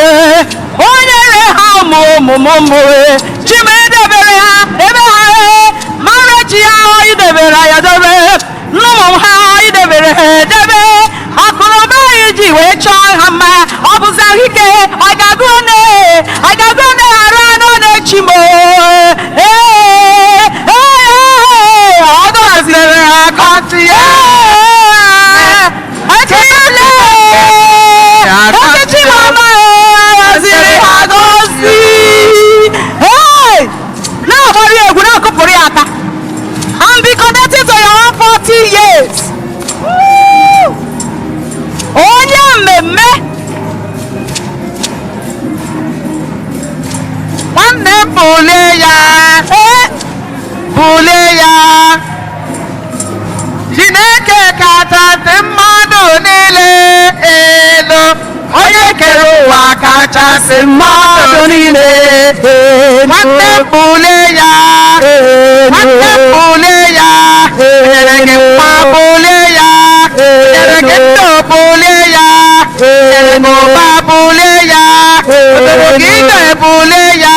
o nyere ha ụmụ chimedebere ha ebe ha marechi ha idebere ya dobe n'ụmụ ha idebere ha edebe akụnụba anyị ji wee chọọ ha mma ọ bụzi ahụike ọ ga-agụ one ghara anụ na-echimo ọ gọziri ha agọzi echile echichi mama gọziri ha agọzi na-agbara egwu na-akụpụrụ ya bulie ya bulie ya Chineke kachasị mmadụ niile elu onye kere ụwa kachasị mmadụ niile nwanne bulie ya nwanne bulie ya nyere gị mma bulie ya nyere gị ndụ bulie ya nyere gị ụba bulie ya nyere gị ide bulie ya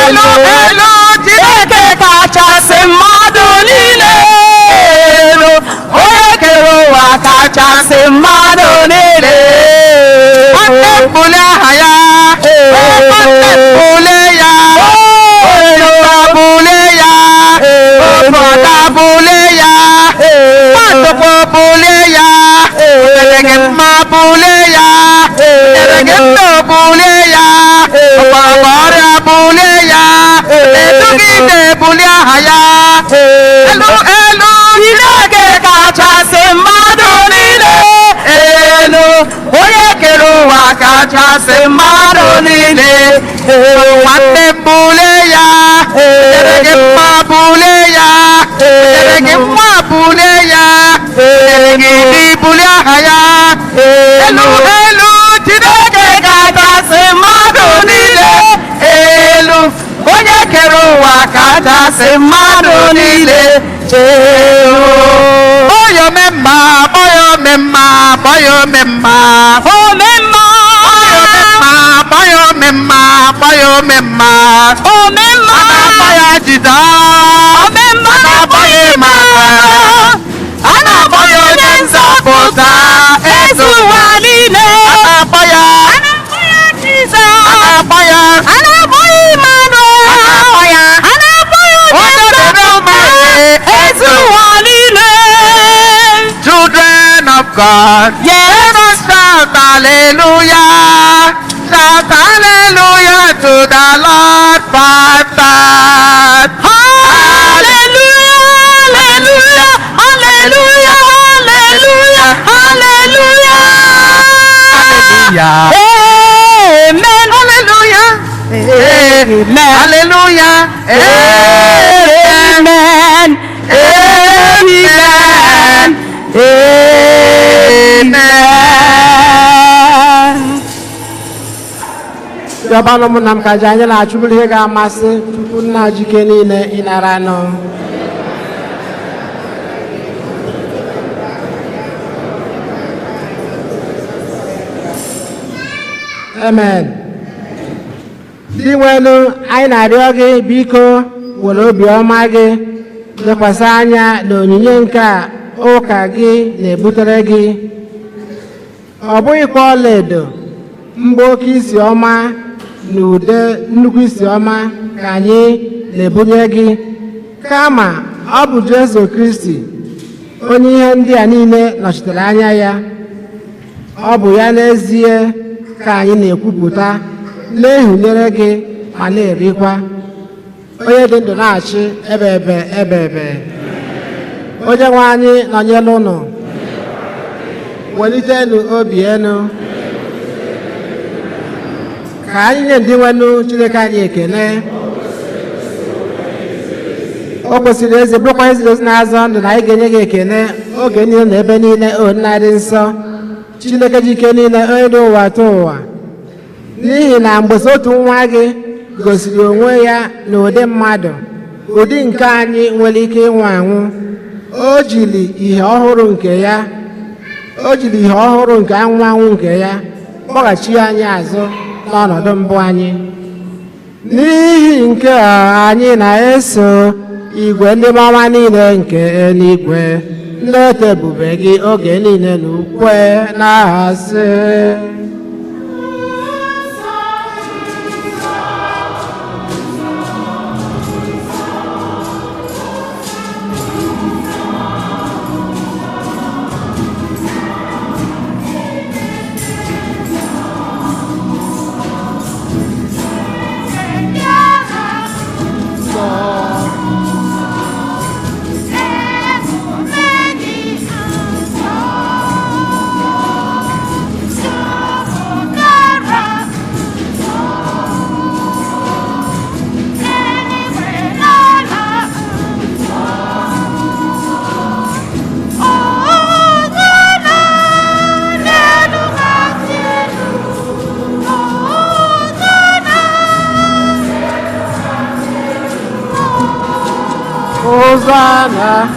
elu elu Chineke kachasị mmadụ niile elu onye kere ụwa kachasị mmadụ niile nwanne bulie aha ya nwanne bulie ya oluba bulie ya obodo bulie ya nwadokwo bulie ya nyere gị mma bulie ya nyere gị ndụ bulie ya ọgbara ọrịa bulie ya edugide bulie aha ya elu elu Chineke kachasị mmadụ niile elu onye kere ụwa kachasị mmadụ niile nwanne m bulie ya nyere gị mma bulie ya nyere gị mma bulie ya nyere gị dị bulie aha ya elu elu Chineke kachasị mmadụ niile elu onye kere ụwa kachasị mmadụ niile Boyo memma, boyo memma, boyo memma, boyo memma, boyo memma, ana jida, ana boyo ma, ana boyo nyenza pota, ezu walile, ana boya jida, ana boya mano, ana boyo nyenza pota, ezu walile. Children of God, yes, let us shout hallelujah, shout hallelujah to the Lord Father. Hallelujah, hallelujah, hallelujah, hallelujah, hallelujah, hallelujah. Amen, hallelujah, amen, hallelujah, amen, amen, amen. Yọbanụ ụmụnna m ka ji anyị na-achụbụrụ ihe ga-amasị tupu nna jike niile ịnara anọ. Amen. Ndị nwenu anyị na-arịọ gị biko were obiọma gị lekwasị anya na onyinye nke a ụka gị na-ebutere gị. Ọ bụghịkwa ọlaedo mgbe oke isi ọma na ude nnukwu isi ọma ka anyị na-ebunye gị, kama ọ bụ Jesu Kristi onye ihe ndị a niile nọchitere anya ya. Ọ bụ ya n'ezie ka anyị na-ekwupụta na-ehunyere gị ma na-erikwa, onye dị ndụ na-achị ebe ebe. Onye nwe anyị nọnyere ụnụ, welitenụ obi enu ka anyị nye ndị nwenu Chineke anyị ekele. O kwesịrị ezi bụrụkwa ezi na-azọ ndụ na anyị ga-enye gị ekele oge niile na ebe niile. O nna dị nsọ, Chineke ji ike niile, onye dị ụwa tụ ụwa, n'ihi na mgbe otu nwa gị gosiri onwe ya n'ụdị mmadụ, ụdị nke anyị nwere ike ịnwụ anwụ, o jiri ihe ọhụrụ nke anwụ nke ya kpọghachi anyị azụ n'ọnọdụ mbụ anyị. N'ihi nke a anyị na-eso igwe ndị mama niile nke eluigwe nleta ebube gị oge niile na ukwe n'aha sị Hosanna.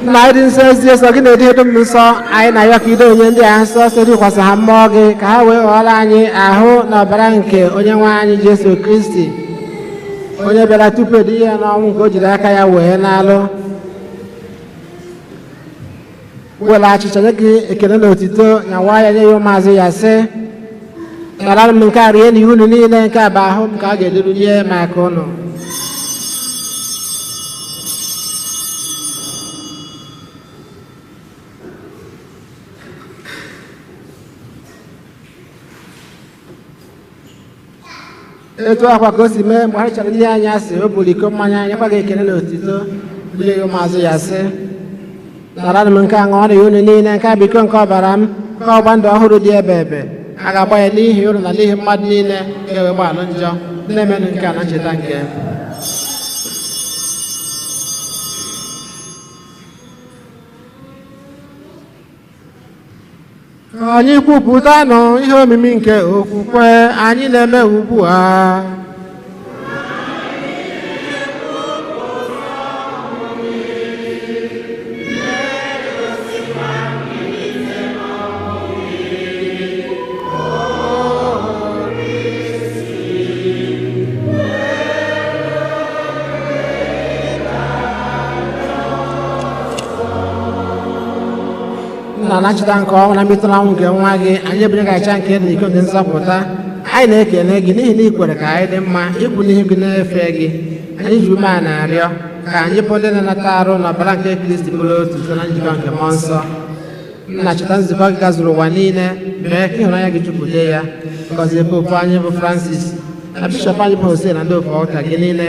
Naidin says yes, again, they did them so I Nayakido in the answer, so it was a hammogi, Kawe, Olani, Aho, Nabranke, Onyawani, Jesu Christi. Onyabella Tupedi and I won't go to Dakaya Wenalo. Well, I just a Kenano Tito, Nawaya Mazia say, Aram Kari and Unini and Kabahom Kage, Macono. Eto akwa kosi me mo ha chali anya se obuli ko manya nya kwa gekene no tito bile yo mazo ya se nara men ka ngore yo ni ne ka bi kon ko baram ko bando ahuru die bebe aga ba ni hi yo na le mad ni ne ke we ba no njo ne men nka na cheta nke anyị kwupụta nọ ihe omimi nke okwukwe anyị na-eme ugbu a. Na-anachita nke ọnwụ na metụla nke nwa gị anyị ebere ga-acha nke dị n'iko dị nzọpụta anyị na-ekele gị n'ihi na ị kwere ka anyị dị mma ikwu n'ihu gị na-efe gị anyị ji ume a na-arịọ ka anyị bụ ndị na-anata arụ na ọbara nke Kristi bụrụ otu site na njikọ nke mmụọ nsọ. Nnachita nzukọ gị gazuru ụwa niile mee ka ịhụnanya gị jupụta ya gọzie popu anyị bụ Francis na bishọp anyị bụ Hosea na ndị ofe ọka gị niile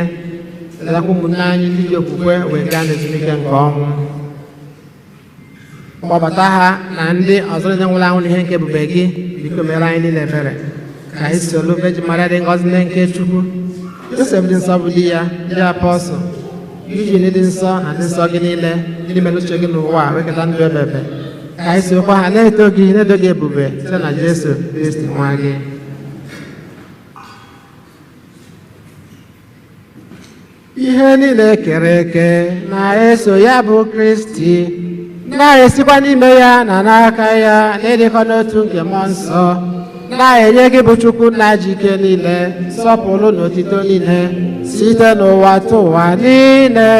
letakwa ụmụnne anyị ndị ji okwukwe wee gaa n'ezumike nke ọnwụ. Kpọbata ha na ndị ọzọ ndị nwụrụ anwụ n'ihe nke ebube gị biko mere anyị niile ebere ka anyị solu Virgin Maria dị ngọzi nne nke Chukwu, Josef dị nsọ bụ di ya, ndị apọstụl, Eugene dị nsọ na ndị nsọ gị niile ndị mere uche gị n'ụwa wekọta ndụ ebebe ka anyị sokwa ha na-eto gị na-edo gị ebube site na Jesu Kristi nwa gị. Ihe niile kere eke na-eso ya bụ Kristi na-esikwa n'ime ya na n'aka ya na-edekọ n'otu nke mmụọ nsọ na-enye gị bụ Chukwu nna ji ike niile sọpụrụ na otito niile site n'ụwa tụ ụwa niile.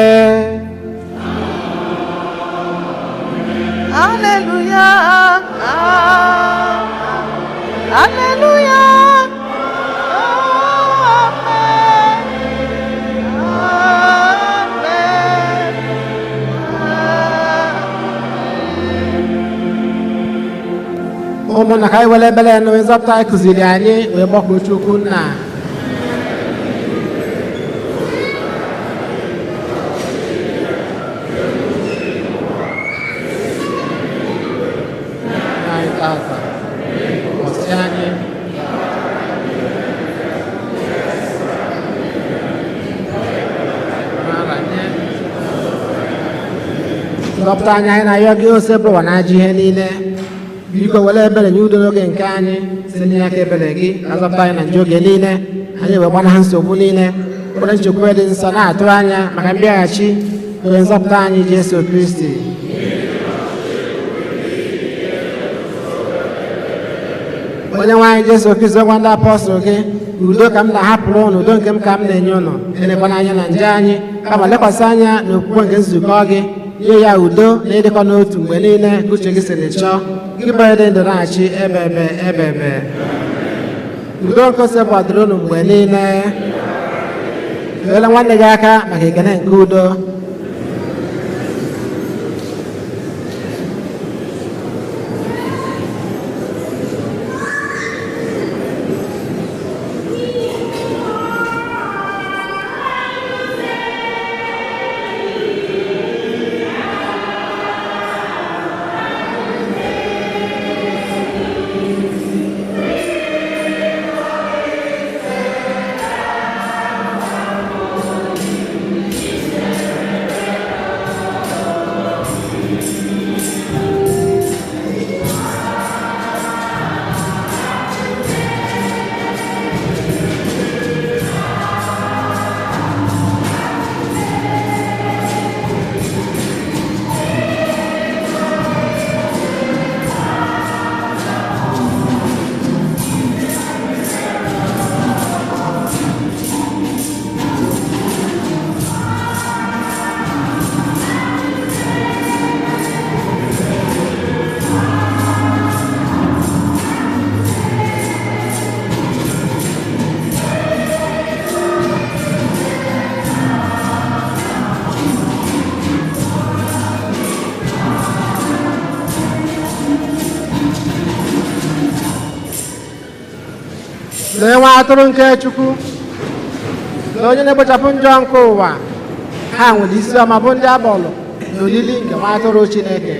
Aleluya, aleluya. Ụmụnna ka anyị were ebere na nzọpụta anyị kụziri anyị wee gbakọọ Chukwu nna. Anyị tata ụbọchị anyị nzọpụta anyị na-ayọ gị ose bụrụwa na ajọ ihe niile. Biko were ebere nye udo n'oge nke anyị site n'aka ebere gị ka nzọpụta anyị na njọ oge niile anyị wee gbanaha nsogbu niile were nchekwa dị nsọ na-atụ anya maka mbịaghachi onye nzọpụta anyị Jesu Kristi. Onye nwe anyị Jesu Kristi gwa ndị apọstụl gị udo ka m na-ahapụrụ ụnụ udo nke m ka m na-enye ụnụ elekwana anya na nje anyị kama lekwasị anya n'okwukwe nke nzukọ gị nye ya udo na ịdịkọ n'otu mgbe niile ka uche gị siri chọọ gị bụ dị ndụ na-achị ebebe udo nke ose gbadoro unu mgbe niile eela nwanne gị aka maka ekene nke udo lee nwa atụrụ nke Chukwu na onye na-ekpochapụ njọ nke ụwa ha nwere isi ọma bụ ndị abọlụ na olili nke nwa atụrụ Chineke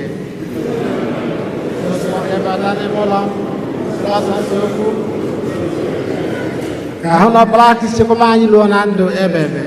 n'ime ụlọ okwu ka ahụ na ọbara Kristi chekwaba anyị luo na ndụ ebebe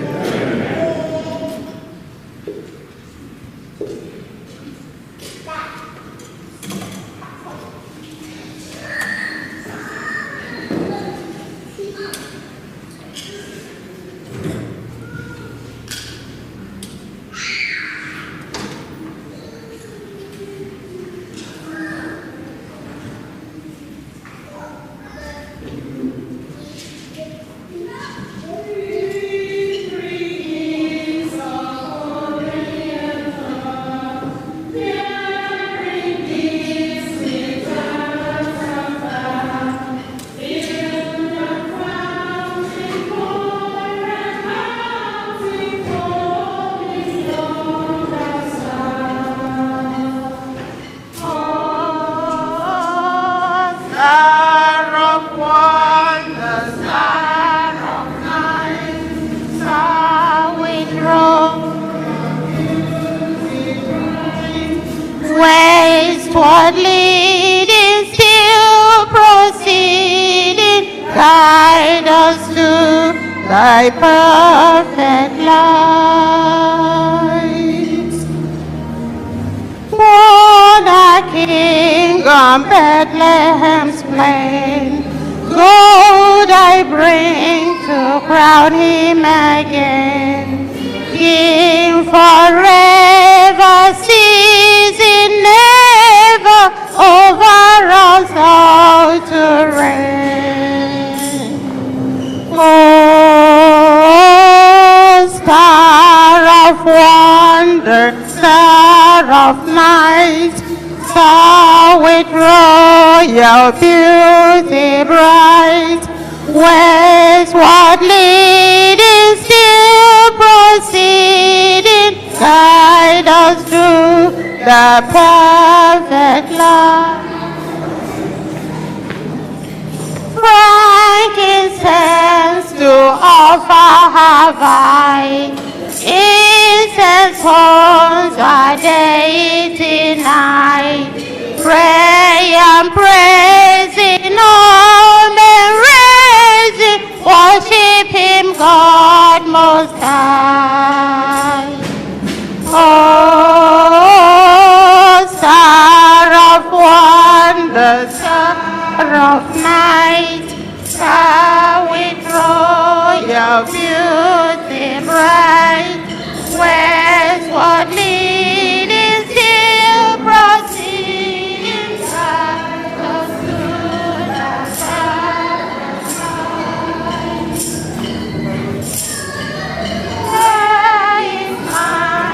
Westward leading, still proceeding, guide us to thy perfect light. Born a King on Bethlehem's plain, gold I bring to crown him again. King forever, ceasing never, over us all to reign. Oh, star of wonder, star of night, star with royal beauty bright, westward leading, still proceeding, guide us through the perfect light. Frankincense to offer have I, incense horns our deity night, pray and praise in all men raising, worship him God most high. Oh, star of wonder, star of night, star with royal beauty bright, westward leading, still proceeding, guide us through the sunlight. There is my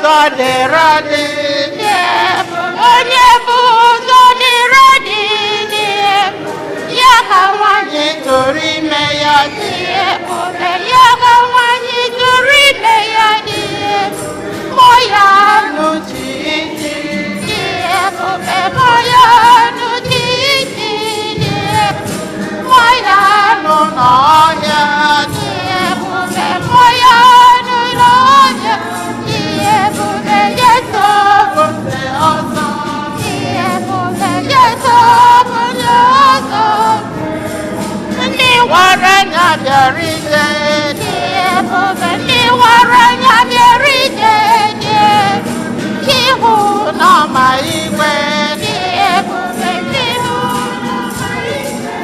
ụzọ dịrị dị onye bụ ụzọ dịrị dị ya ka nwanyị tụrụ ime ya dị ebube ya ka nwanyị tụrụ ime ya dị mụ ya n'uche iji dị ebube mụ ya n'uche iji dị mụ ya n'ụlọ ọhịa dị ebube mụ ya n'ụlọ ọhịa dị ebube Yesu obodo ọzọ dị ebube Yesu obodo ọzọ ndị wara anya bịara ije dị ebube ndị wara anya bịara ije dị ihu n'ọma igwe dị ebube ihu n'ọma igwe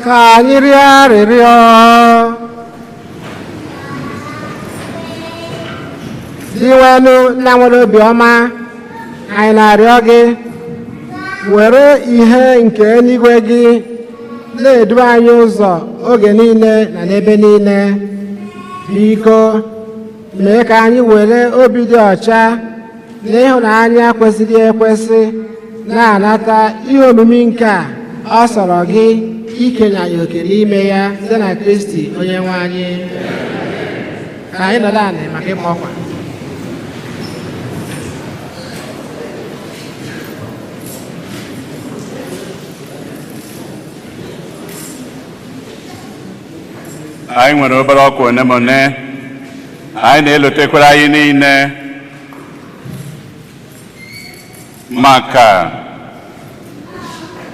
ka anyị rịọ arịrịọ. Diwenụ nna nwere obiọma, anyị na-arịọ gị were ihe nke eluigwe gị na-edu anyị ụzọ oge niile na n'ebe niile. Biko mee ka anyị were obi dị ọcha na ịhụnanya kwesịrị ekwesị na-anata ihe omimi nke a ọ sọrọ gị ikenye anyị oke n'ime ya site na Kristi onye nwe anyị. Ka anyị nọdụ ala maka ịgba ọkwa. Anyị nwere obere ọkwa onemone anyị na-elotekwara anyị niile maka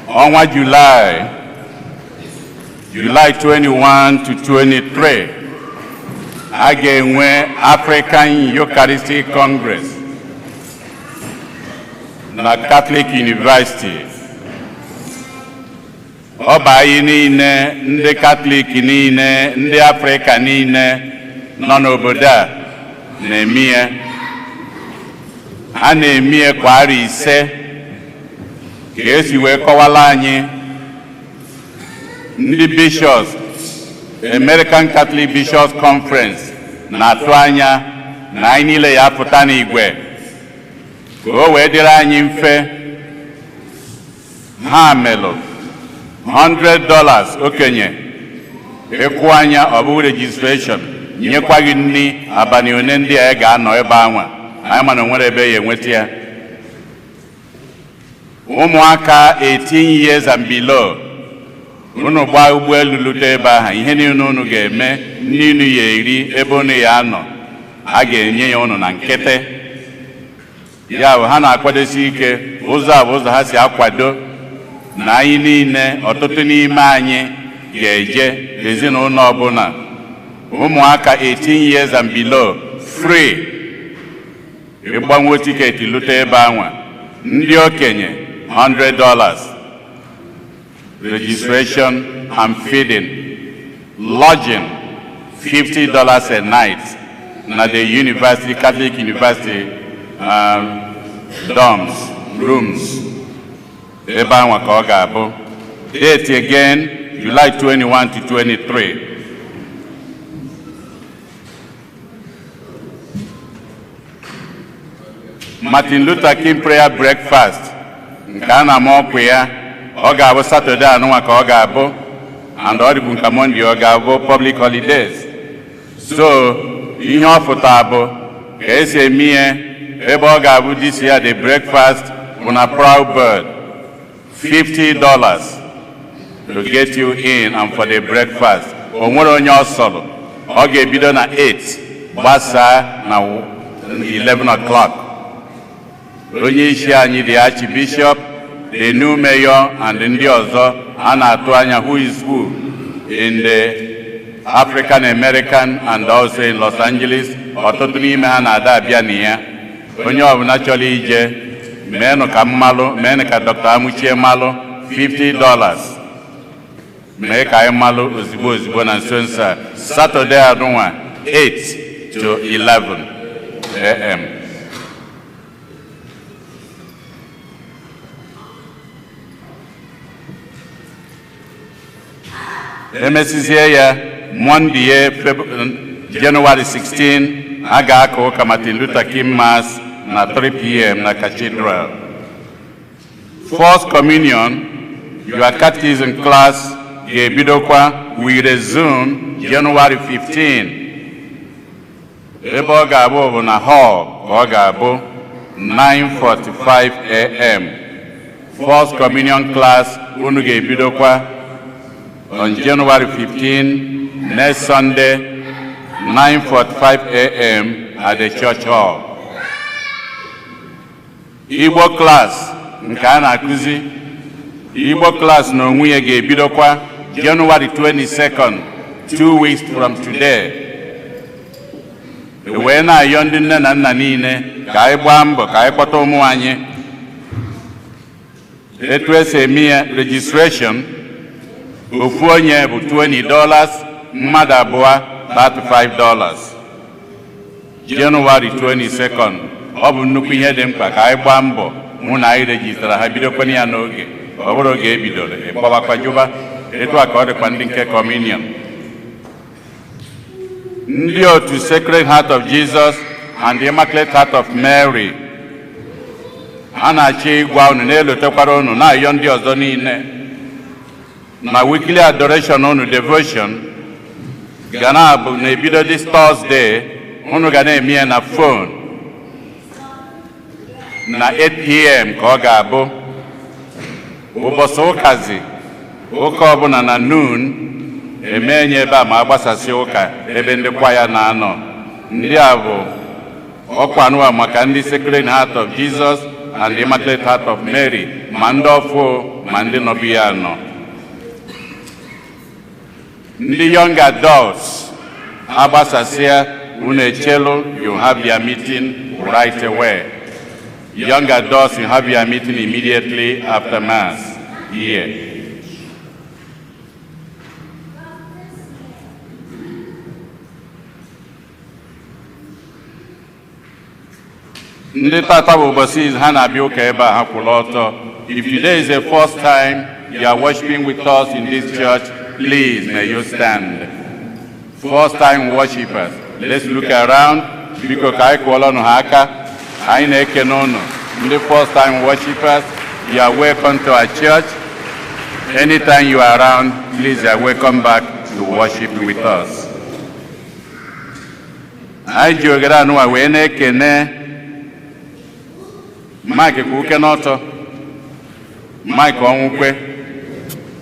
ọnwa July 21 to 23 a ga-enwe African Eucharistic Congress na Catholic University. Ọ bụ anyị niile ndị Catholic niile ndị Afrịka niile nọ n'obodo a na-eme ya. Ha na-eme ya kwa arọ 5 ka esi wee kọwala anyị ndị bishops American Catholic Bishops Conference na-atụ anya na anyị niile ya apụta n'igwe ka o wee dịrị anyị mfe. Ha melụ $100 okenye ịkwụ anya ọ bụ registration nyekwa gị nri abalị one ndị a ga-anọ ebe anwa anyị mana nwere ebe ya enweta ya. Ụmụaka 18 years and below unu gbaa ụgbọelu lute ebe ahụ ihe niile unu ga-eme nri unu ya eri ebe unu ya anọ a ga-enye ya unu na nkịtị. Ya bụ ha na-akwadosi ike ụzọ a bụ ụzọ ha si akwado na anyị niile ọtụtụ n'ime anyị ga-eje ezinụlọ ọbụla ụmụaka 18 years and below free ịgbanwe tiketi lute ebe anwa. Ndị okenye $100 registration and feeding, lodging $50 a night na the university Catholic University dorms rooms ebe anwa ka ọ ga-abụ. Date again July 21 to 23. Martin Luther King prayer breakfast nke a na-ama ọkụ ya ọ ga-abụ Saturday anụnwa ka ọ ga-abụ and ọ dịbụ nke Monday ọ ga-abụ public holidays. So ihe ọ fụta bụ ka esi eme ihe ebe ọ ga-abụ this year the breakfast bụ na Proud Bird $50 to get you in and for the breakfast. O nwere onye ọ sọrọ ọ ga-ebido na 8 gbasaa na 11 o'clock. Onye isi anyị the Archbishop, the new mayor and ndị ọzọ a na-atụ anya who is who in the African American and also in Los Angeles. Ọtụtụ n'ime ha na-ada abịa na ya. Onye ọbụla chọrọ ije meenụ ka mmalụ meenụ ka Dr. Amuchie malụ $50 mee ka anyị malụ ozigbo ozigbo na nso nso a Saturday anụnwa 8 to 11 a.m. Emesizie ya Monday January 16 a ga-aka ụka Martin Luther King Mass na 3 p.m. na Cathedral. First Communion, your catechism class ga-ebidokwa we resume January 15. Ebe ọ ga-abụ bụ na hall ka ọ ga-abụ 9:45 a.m. First Communion class unu ga-ebidokwa on January 15, next Sunday, 9:45 a.m. at the church hall. Igbo class nke a na-akụzi Igbo class na onwe ya ga-ebidokwa January 22nd, 2 weeks from today. Wee na-ayọ ndị nne na nna niile ka anyị gbaa mbọ ka anyị kpọta ụmụ anyị. Etu esi eme ya registration ofu onye bụ $20, mmadụ abụọ $35. January 22nd ọ bụ nnukwu ihe dị mkpa ka anyị gbaa mbọ mụ na anyị rejistara ha bidokwana ya n'oge ọ bụrụ oge ebidoro ịkpọbakwa juba etu a ka ọ dịkwa ndị nke communion. Ndị otu Sacred Heart of Jesus and the Immaculate Heart of Mary a na-achọ ịgwa unu na-elotekwara unu na-ayọ ndị ọzọ niile na weekly adoration unu devotion ga na-abụ na-ebido this Thursday unu ga na-eme ya na phone na 8 p.m. ka ọ ga-abụ ụbọchị ụkazi ụka ọbụla na noon emenye ebe a ma agbasasị ụka ebe ndị kwaya na-anọ. Ndị a bụ ọkwa anụwa maka ndị Sacred Heart of Jesus and the Immaculate Heart of Mary ma ndị ọfụ ma ndị nọbụ ya nọ. Ndị young adults agbasasịa unu echelu you have your meeting right away. Young adults, you have your meeting immediately after Mass here. Ndị tata bụ ụbọchị ha na-abịa ụka ebe a ha kwụrụ ọtọ. If today is the first time you are worshiping with us in this church, please may you stand. First time worshipers, let's look around. Biko ka anyị kụọla ọnụ ha aka. Anyị na-ekene unu. Ndị first time worshipers, you are welcome to our church. Anytime you are around, please you are welcome back to worship with us. Anyị ji ogere anụwa wee na-ekene Mike Kuke Noto, Mike Onwukwe.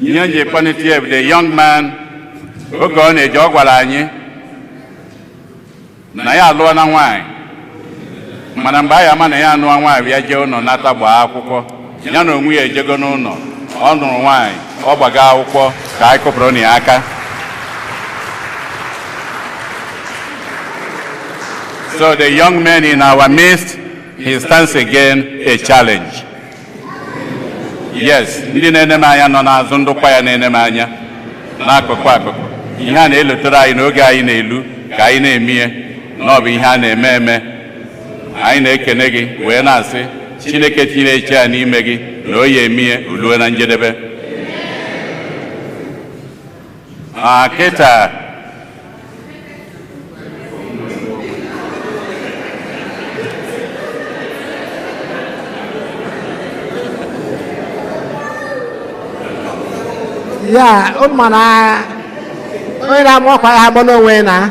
Nyonje Panitie, the young man who gone a jogwalani. Naya Luana wine. Manambaya Manaya no wine, we are Jono Nataba Akuko. Yano we are Jagono, on wine, Obaga Uko, Kaiko Broniaka. So the young man in our midst, he stands again a challenge. Yes, ndị na-eneme anya nọ n'azụ ndụkwa ya na-eneme anya n'akụkụ akụkụ. Ihe a na-elotere anyị n'oge anyị na-elu ka anyị na-emie n'ọbụ ihe a na-eme eme. Anyị na-ekene gị wee na-asị Chineke tinye eche ya n'ime gị na o ya emie uluwe na njedebe. Kịta Yeah, mana onye na-amụ ọkwa ya agbọ n'onwe na.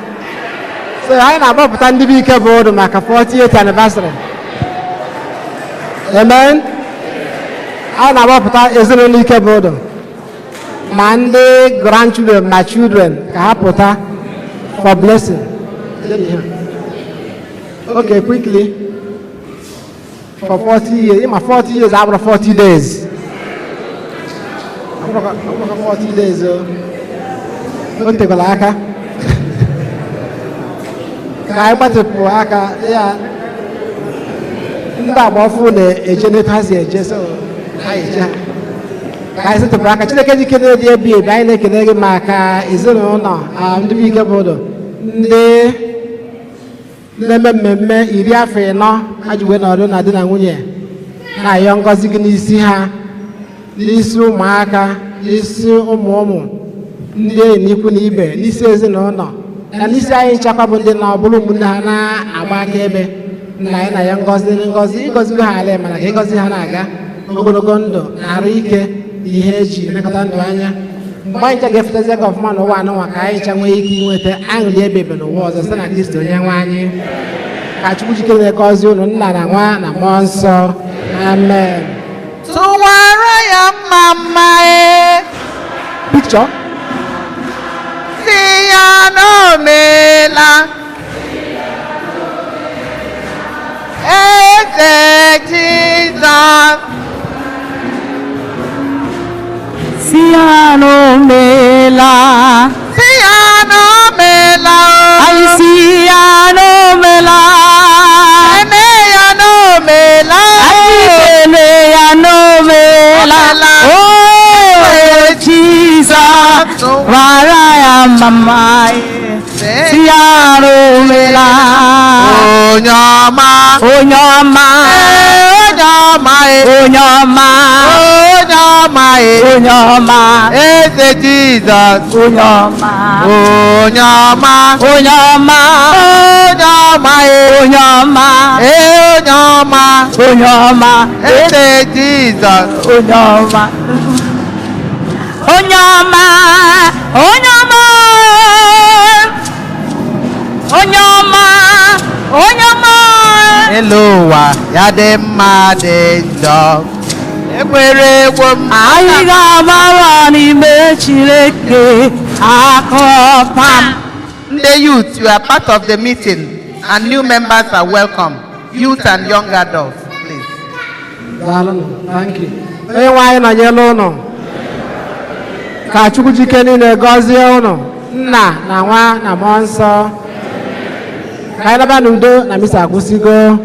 So anyị na-agbapụta ndị bụ ike bụ maka 48th anniversary. Amen. Anyị na-agbapụta ezinụlọ ike bụ ma ndị grandchildren na children ka ha pụta for blessing. Okay, quickly. For 40 years, my 40 years after 40 days. 40 days. Don't take a laka. I want to put a phone a genetasi, just I said to Braca, check any Canadian be a bine Canadian marker is an honor. I'm the big border. Me iria fe no, I do not know. I didn't na young Gossigini see her. This Maka, this Omomo, Nde Nipunibe, this is an honor. And this I Chapabunda now, Bulumuna, Abakebe, Nina young Goslin Gossi, Gossi Halem, and Hegosi Hanaga, Ogogondo, Narike, Yeji, Nakatania. Mind a gift as a of man or one or Kai Chamwaki with the Anglia baby was a son of this to Yangwani. I took you to cause you Nana one, a monster. Amen. So where mama Picture. Siano mela Jesus Siano mela ay Siano mela oh Jesus Varaya mama Siano mela Onyama ese Jesus Onyama ese Jesus Hello, Yadema de dog. Anyị ga-agbara n'ime Chineke akọpam. The youth, you are part of the meeting, and new members are welcome. Youth and young adults, please. Thank you. Onye nwanyị na nyelu ụnụ ka Chukwu jike niile gọzie ụnụ nna na nwa na mmụọ nsọ ka anyị naba n'udo na misa agwụsịgo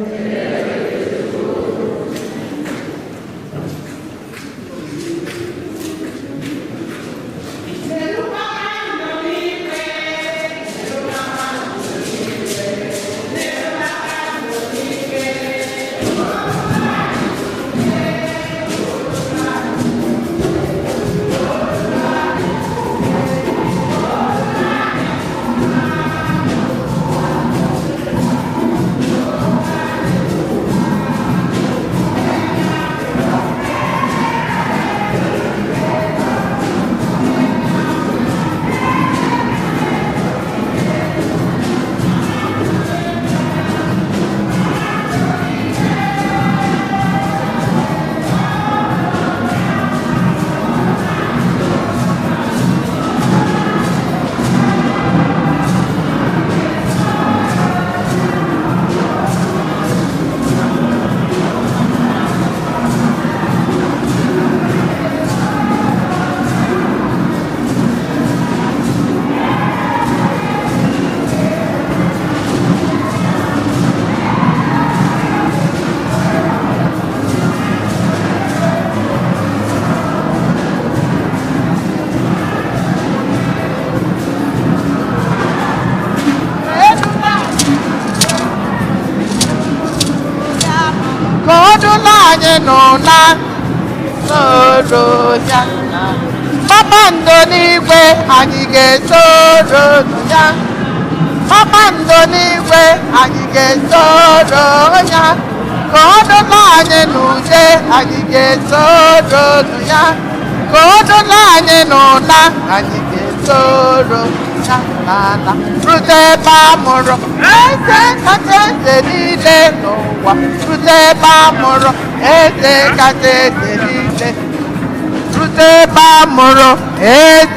anyị n'ụla soro ya kpakpando n'igwe anyị ga-esoro ya kpakpando n'igwe anyị ga-esoro ya ka ọ dụla anyị n'ude anyị ga-esoro ya ka ọ dụla anyị n'ụla anyị ga-esoro ya n'ala rute ebe a mụrụ eze kacha eze niile n'ụwa rute ebe a mụrụ eze kacha eze niile rute ebe a mụrụ eze